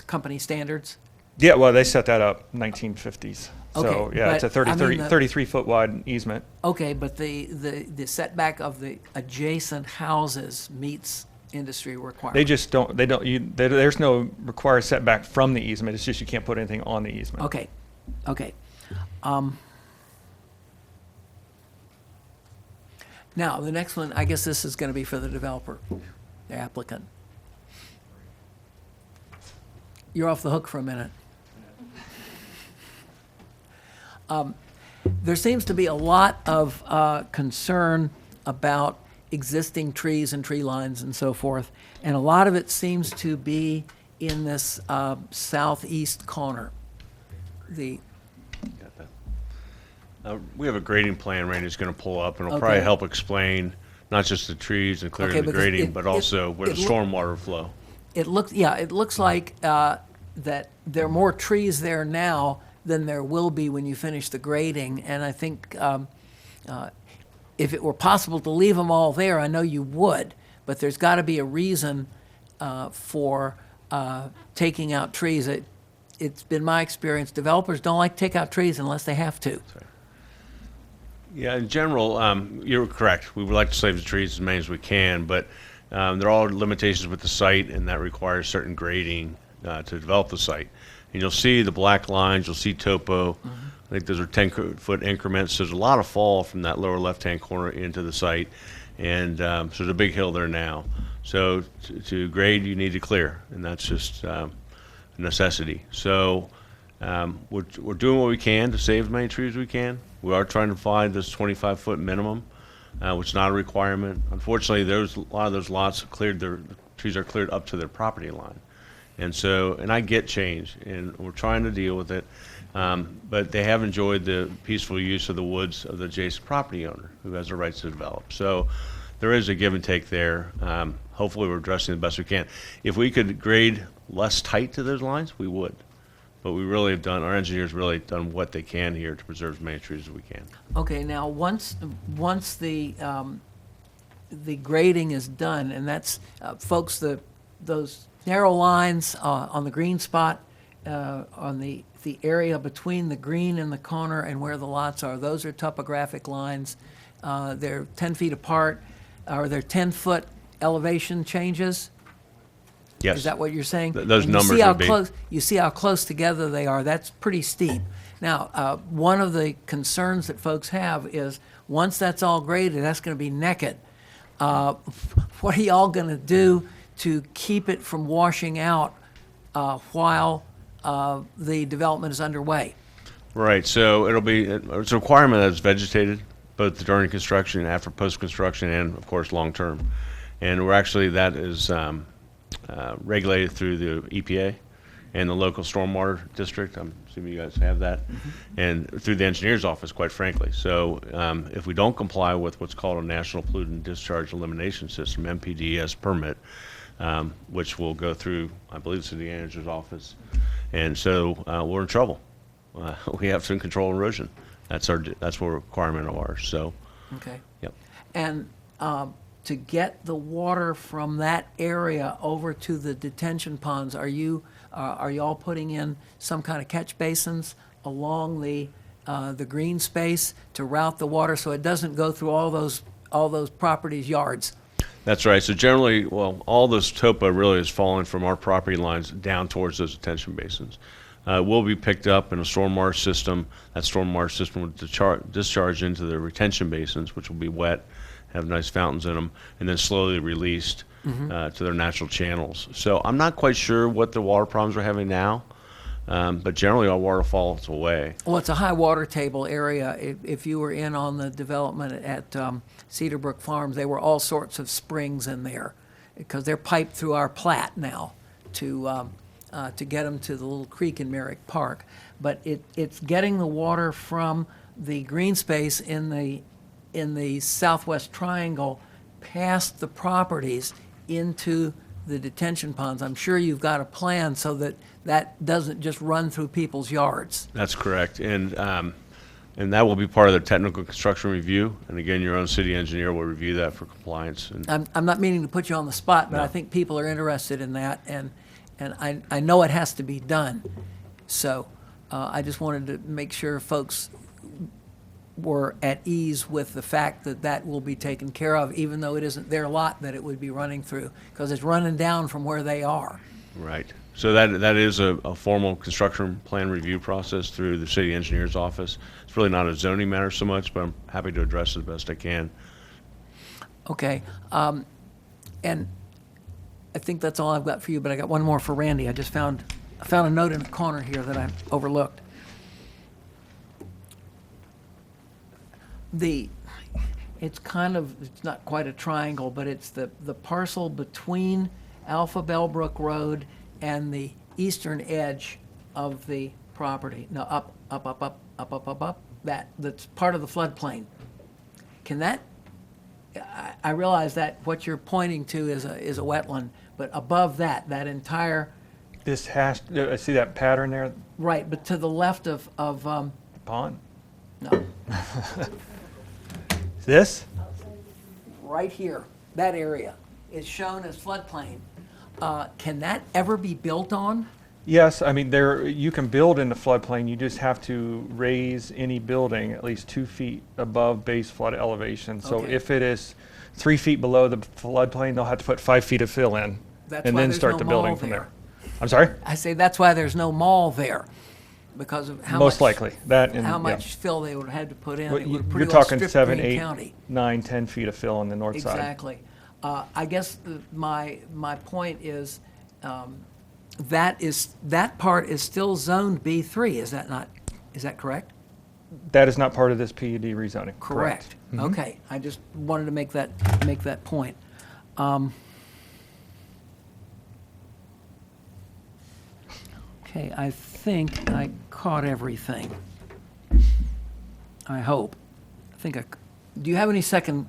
company standards? Yeah, well, they set that up 1950s. So, Okay, yeah, it's a but, I mean, 33-foot wide easement. Okay, but the setback of the adjacent houses meets industry requirements? They just don't, there's no required setback from the easement. It's just you can't put anything on the easement. Okay, okay. Now, the next one, I guess this is going to be for the developer, the applicant. You're off the hook for a minute. There seems to be a lot of concern about existing trees and tree lines and so forth, and a lot of it seems to be in this southeast corner. We have a grading plan Randy's going to pull up, and it'll Okay. probably help explain not just the trees and clearing Okay, the because grading, but also where the it stormwater flow. It looks like that there are more trees there now than there will be when you finish the grading. And I think if it were possible to leave them all there, I know you would, but there's got to be a reason for taking out trees. It's been my experience, developers don't like to take out trees unless they have to. Yeah, in general, you're correct. We would like to save the trees as many as we can, but there are limitations with the site, and that requires certain grading to develop the site. And you'll see the black lines, you'll see topo. I think those are 10-foot increments. There's a lot of fall from that lower left-hand corner into the site, and so there's a big hill there now. So to grade, you need to clear, and that's just a necessity. So we're doing what we can to save as many trees as we can. We are trying to find this 25-foot minimum, which is not a requirement. Unfortunately, a lot of those lots cleared, the trees are cleared up to their property line. And I get change, and we're trying to deal with it, but they have enjoyed the peaceful use of the woods of the adjacent property owner who has the rights to develop. So there is a give and take there. Hopefully we're addressing the best we can. If we could grade less tight to those lines, we would. But we really have done, our engineers really done what they can here to preserve as many trees as we can. Okay, now, once the grading is done, and that's, folks, those narrow lines on the green spot, on the area between the green and the corner and where the lots are, those are topographic lines. They're 10 feet apart. Are there 10-foot elevation changes? Yes. Is that what you're saying? Those And numbers would be. You see how close together they are. That's pretty steep. Now, one of the concerns that folks have is once that's all graded, that's going to be naked. What are y'all going to do to keep it from washing out while the development is underway? Right, so it's a requirement that it's vegetated, both during construction, after post-construction, and of course, long-term. And that is regulated through the EPA and the local stormwater district. I'm assuming you guys have that. And through the engineer's office, quite frankly. So if we don't comply with what's called a National Pollutant Discharge Elimination System, NPDES permit, which will go through, I believe, it's the manager's office. And so we're in trouble. We have to control erosion. That's a requirement of ours, so, Okay. yep. And to get the water from that area over to the detention ponds, are you all putting in some kind of catch basins along the green space to route the water so it doesn't go through all those properties' yards? That's right. So generally, well, all this TOPA really is falling from our property lines down towards those detention basins. Will be picked up in a stormwater system. That stormwater system will discharge into the retention basins, which will be wet, have nice fountains in them, and then slowly released to their natural channels. So I'm not quite sure what the water problems we're having now, but generally our water falls away. Well, it's a high water table area. If you were in on the development at Cedarbrook Farms, there were all sorts of springs in there because they're piped through our plat now to get them to the little creek in Merrick Park. But it's getting the water from the green space in the southwest triangle past the properties into the detention ponds. I'm sure you've got a plan so that doesn't just run through people's yards. That's correct. And that will be part of the technical construction review. And again, your own city engineer will review that for compliance. And I'm not meaning to put you on the spot, but No. I think people are interested in that, and I know it has to be done. So I just wanted to make sure folks were at ease with the fact that that will be taken care of, even though it isn't their lot that it would be running through, because it's running down from where they are. right. So that is a formal construction plan review process through the city engineer's office. It's really not a zoning matter so much, but I'm happy to address it the best I can. Okay. And I think that's all I've got for you, but I got one more for Randy. I found a note in a corner here that I overlooked. It's not quite a triangle, but it's the parcel between Alpha Bellbrook Road and the eastern edge of the property. No, up, that's part of the floodplain. Can that, I realize that what you're pointing to is a wetland, but above that entire, This hash, I see that pattern there, right, but to the left of pond. no, This? right here, that area is shown as floodplain. Can that ever be built on? Yes, I mean, you can build in the floodplain, you just have to raise any building at least 2 feet above base flood elevation. So Okay. if it is 3 feet below the floodplain, they'll have to put 5 feet of fill in That's and why then there's start no the building mall from there. there. I'm sorry? I say that's why there's no mall there, because of how much. Most likely, that and, How yeah. much fill they would have had to put in. Well, It would You're pretty well talking strip 7, Greene 8, County. 9, 10 feet of fill on the north side. Exactly. I guess my point is, that part is still zoned B3, is that correct? That is not part of this PUD rezoning. Correct. Mhm. Okay, I just wanted to make that point. Okay, I think I caught everything. I hope. Do you have any second?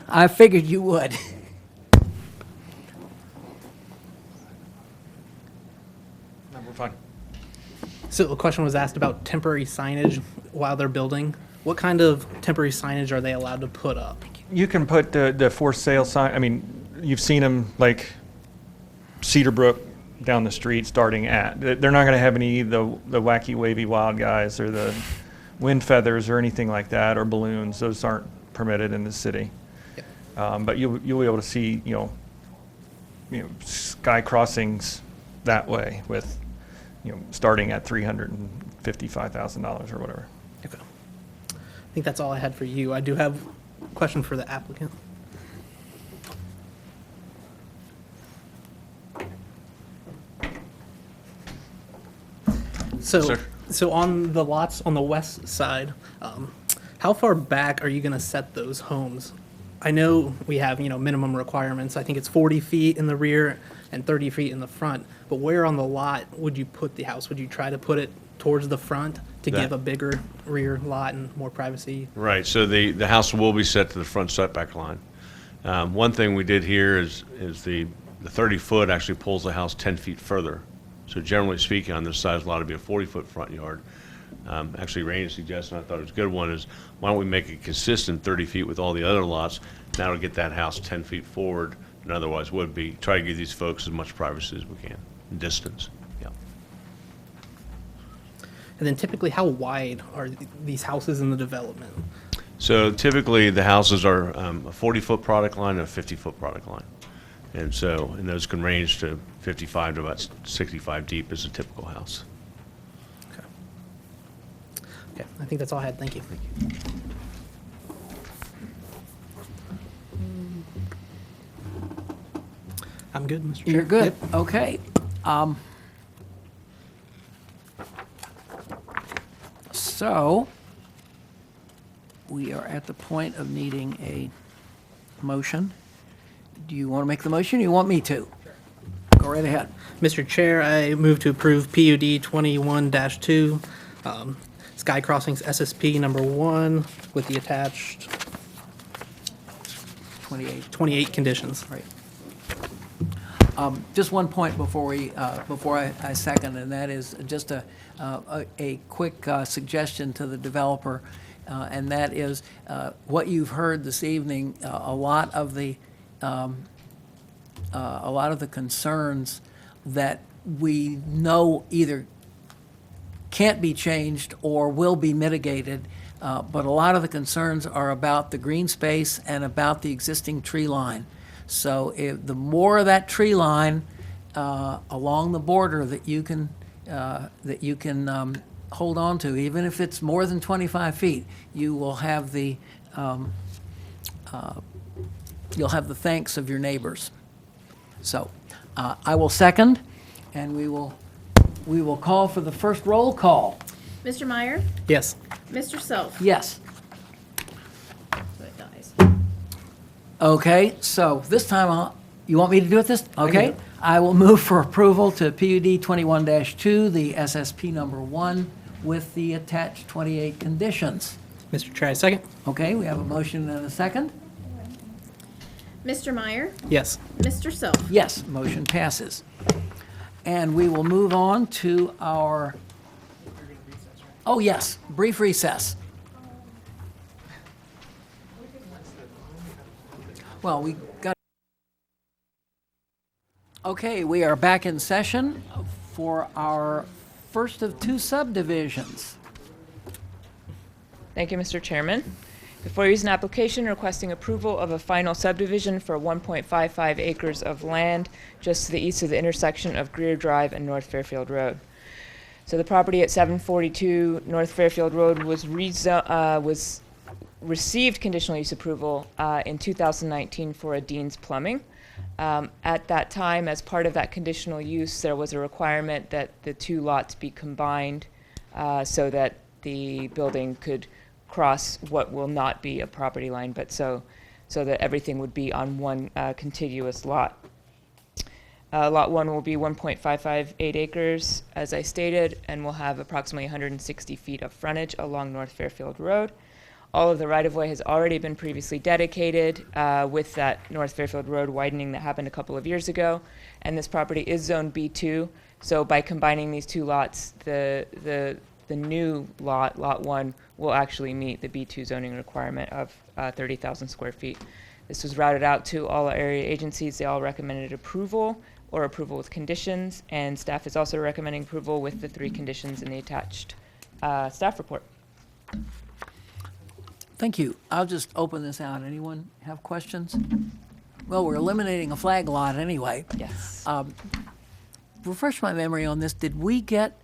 I figured you would. No, we're fine. So a question was asked about temporary signage while they're building. What kind of temporary signage are they allowed to put up? You can put the for sale sign, I mean, you've seen them like Cedarbrook down the street starting at. They're not going to have any of the wacky wavy wild guys or the wind feathers or anything like that, or balloons. Those aren't permitted in the city. But you'll be able to see, you know, sky crossings that way with, starting at $355,000 or whatever. Okay. I think that's all I had for you. I do have a question for the applicant. So on the lots on the west side, how far back are you going to set those homes? I know we have, minimum requirements. I think it's 40 feet in the rear and 30 feet in the front. But where on the lot would you put the house? Would you try to put it towards the front to give a bigger rear lot and more privacy? Right, so the house will be set to the front setback line. One thing we did here is the 30-foot actually pulls the house 10 feet further. So generally speaking, on this size lot, it'd be a 40-foot front yard. Actually, Rainey's suggestion, I thought it was a good one, is why don't we make it consistent 30 feet with all the other lots? That'll get that house 10 feet forward than otherwise would be. Try to give these folks as much privacy as we can, distance. Yeah. And then typically, how wide are these houses in the development? So typically, the houses are a 40-foot product line and a 50-foot product line. And those can range to 55 to about 65 deep is a typical house. Okay, I think that's all I had. Thank you. I'm good, Mr. Chair. You're good. Yep. Okay. So we are at the point of needing a motion. Do you want to make the motion, or you want me to? Go right ahead. Mr. Chair, I move to approve PUD 21-2, Sky Crossings SSP number 1 with the attached 28 conditions. Right. Just one point before I second, and that is just a quick suggestion to the developer, and that is what you've heard this evening. A lot of the concerns that we know either can't be changed or will be mitigated, but a lot of the concerns are about the green space and about the existing tree line. So the more of that tree line along the border that you can hold on to, even if it's more than 25 feet, you will have the you'll have the thanks of your neighbors. So I will second, and we will call for the first roll call. Mr. Meyer? Yes. Mr. Self? Yes. So it dies. Okay, so this time, you want me to do it this? Okay. I will move for approval to PUD 21-2, the SSP number 1, with the attached 28 conditions. Mr. Chair, I second. Okay, we have a motion and a second. Mr. Meyer? Yes. Mr. Self? Yes, motion passes. And we will move on to our, oh yes, brief recess. Well, we got, okay, we are back in session for our first of 2 subdivisions. Thank you, Mr. Chairman. Before you is an application requesting approval of a final subdivision for 1.55 acres of land just to the east of the intersection of Greer Drive and North Fairfield Road. So the property at 742 North Fairfield Road was received conditional use approval in 2019 for a Dean's Plumbing. At that time, as part of that conditional use, there was a requirement that the 2 lots be combined so that the building could cross what will not be a property line, but so that everything would be on one contiguous lot. Lot 1 will be 1.558 acres, as I stated, and will have approximately 160 feet of frontage along North Fairfield Road. All of the right-of-way has already been previously dedicated with that North Fairfield Road widening that happened a couple of years ago, and this property is Zone B2. So by combining these 2 lots, the new lot, Lot 1, will actually meet the B2 zoning requirement of 30,000 square feet. This was routed out to all area agencies. They all recommended approval or approval with conditions, and staff is also recommending approval with the 3 conditions in the attached staff report. Thank you. I'll just open this out. Anyone have questions? Well, we're eliminating a flag lot anyway. Yes. Refresh my memory on this. Did we get,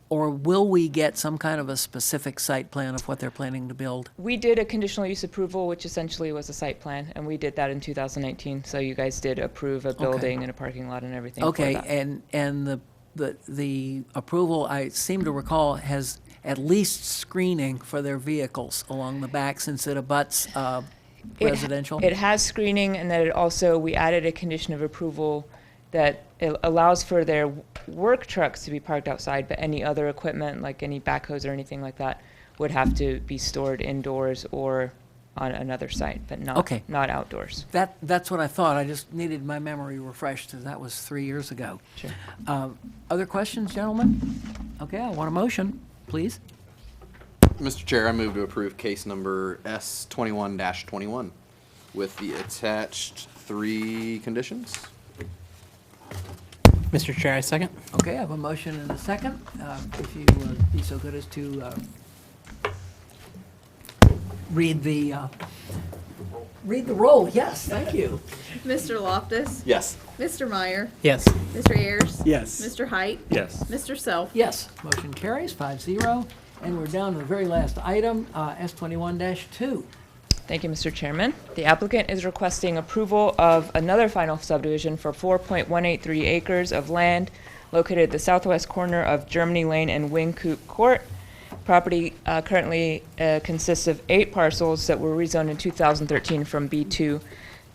or will we get some kind of a specific site plan of what they're planning to build? We did a conditional use approval, which essentially was a site plan, and we did that in 2019. So you guys did approve a building and a parking lot and everything. Okay, for that. and the approval, I seem to recall, has at least screening for their vehicles along the back since it abuts residential? It has screening, and that it also, we added a condition of approval that it allows for their work trucks to be parked outside, but any other equipment, like any backhoes or anything like that, would have to be stored indoors or on another site, but not outdoors. That's what I thought. I just needed my memory refreshed, because that was 3 years ago. Sure. Other questions, gentlemen? Okay, I want a motion, please. Mr. Chair, I move to approve case number S21-21 with the attached 3 conditions. Mr. Chair, I second. Okay, I have a motion and a second. If you be so good as to read the roll. Yes, thank you. Mr. Loftus? Yes. Mr. Meyer? Yes. Mr. Ayers? Yes. Mr. Height? Yes. Mr. Self? Yes, motion carries 5-0. And we're down to the very last item, S21-2. Thank you, Mr. Chairman. The applicant is requesting approval of another final subdivision for 4.183 acres of land located at the southwest corner of Germany Lane and Wing-Coop Court. Property currently consists of 8 parcels that were rezoned in 2013 from B2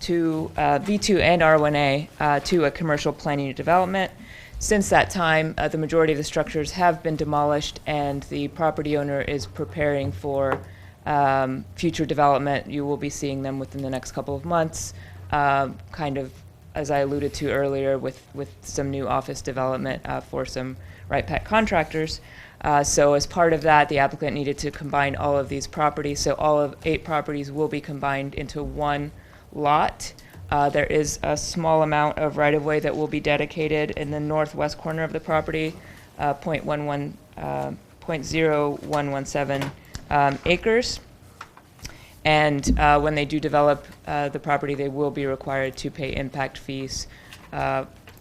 to B2 and R1A to a commercial planning and development. Since that time, the majority of the structures have been demolished, and the property owner is preparing for future development. You will be seeing them within the next couple of months, kind of as I alluded to earlier with some new office development for some right pack contractors. So as part of that, the applicant needed to combine all of these properties. So all of 8 properties will be combined into one lot. There is a small amount of right-of-way that will be dedicated in the northwest corner of the property, 0.0117 acres. And when they do develop the property, they will be required to pay impact fees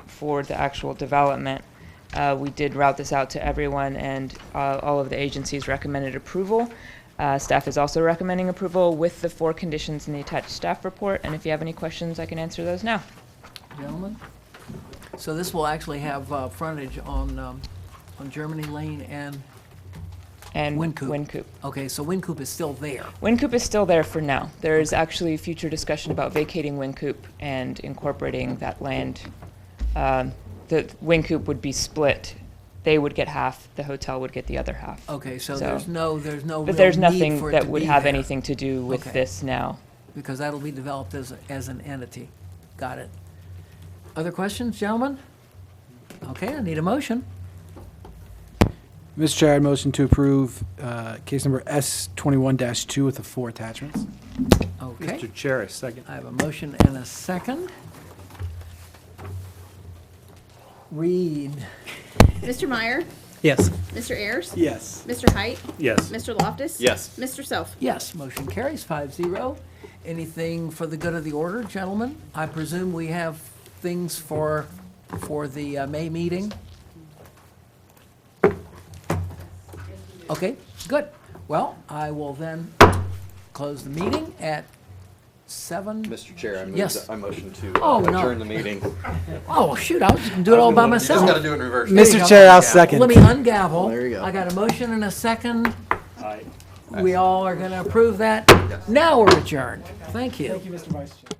for the actual development. We did route this out to everyone, and all of the agencies recommended approval. Staff is also recommending approval with the 4 conditions in the attached staff report, and if you have any questions, I can answer those now. Gentlemen? So this will actually have frontage on Germany Lane and Wing-Coop. Wing-Coop. Okay, so Wing-Coop is still there. Wing-Coop is still there for now. There is actually future discussion about vacating Wing-Coop and incorporating that land. The Wing-Coop would be split. They would get half, the hotel would get the other half. Okay, so there's no But real there's need nothing for it that to would be have there. anything to do with Okay. this now. Because that'll be developed as an entity. Got it. Other questions, gentlemen? Okay, I need a motion. Mr. Chair, I motion to approve case number S21-2 with the 4 attachments. Okay. Mr. Chair, I second. I have a motion and a second. Read. Mr. Meyer? Yes. Mr. Ayers? Yes. Mr. Height? Yes. Mr. Loftus? Yes. Mr. Self? Yes, motion carries 5-0. Anything for the good of the order, gentlemen? I presume we have things for the May meeting? Okay, good. Well, I will then close the meeting at 7. Mr. Chair, Yes. I motion to Oh, no. adjourn the meeting. Oh, shoot, I was going to do it all by myself. Just got to do it in reverse. There you Mr. go. Chair, I'll second. Let me ungavel. There you go. I got a motion and a second. We all are going to approve that. Now we're adjourned. Thank you. Thank you, Mr. Vice Chair.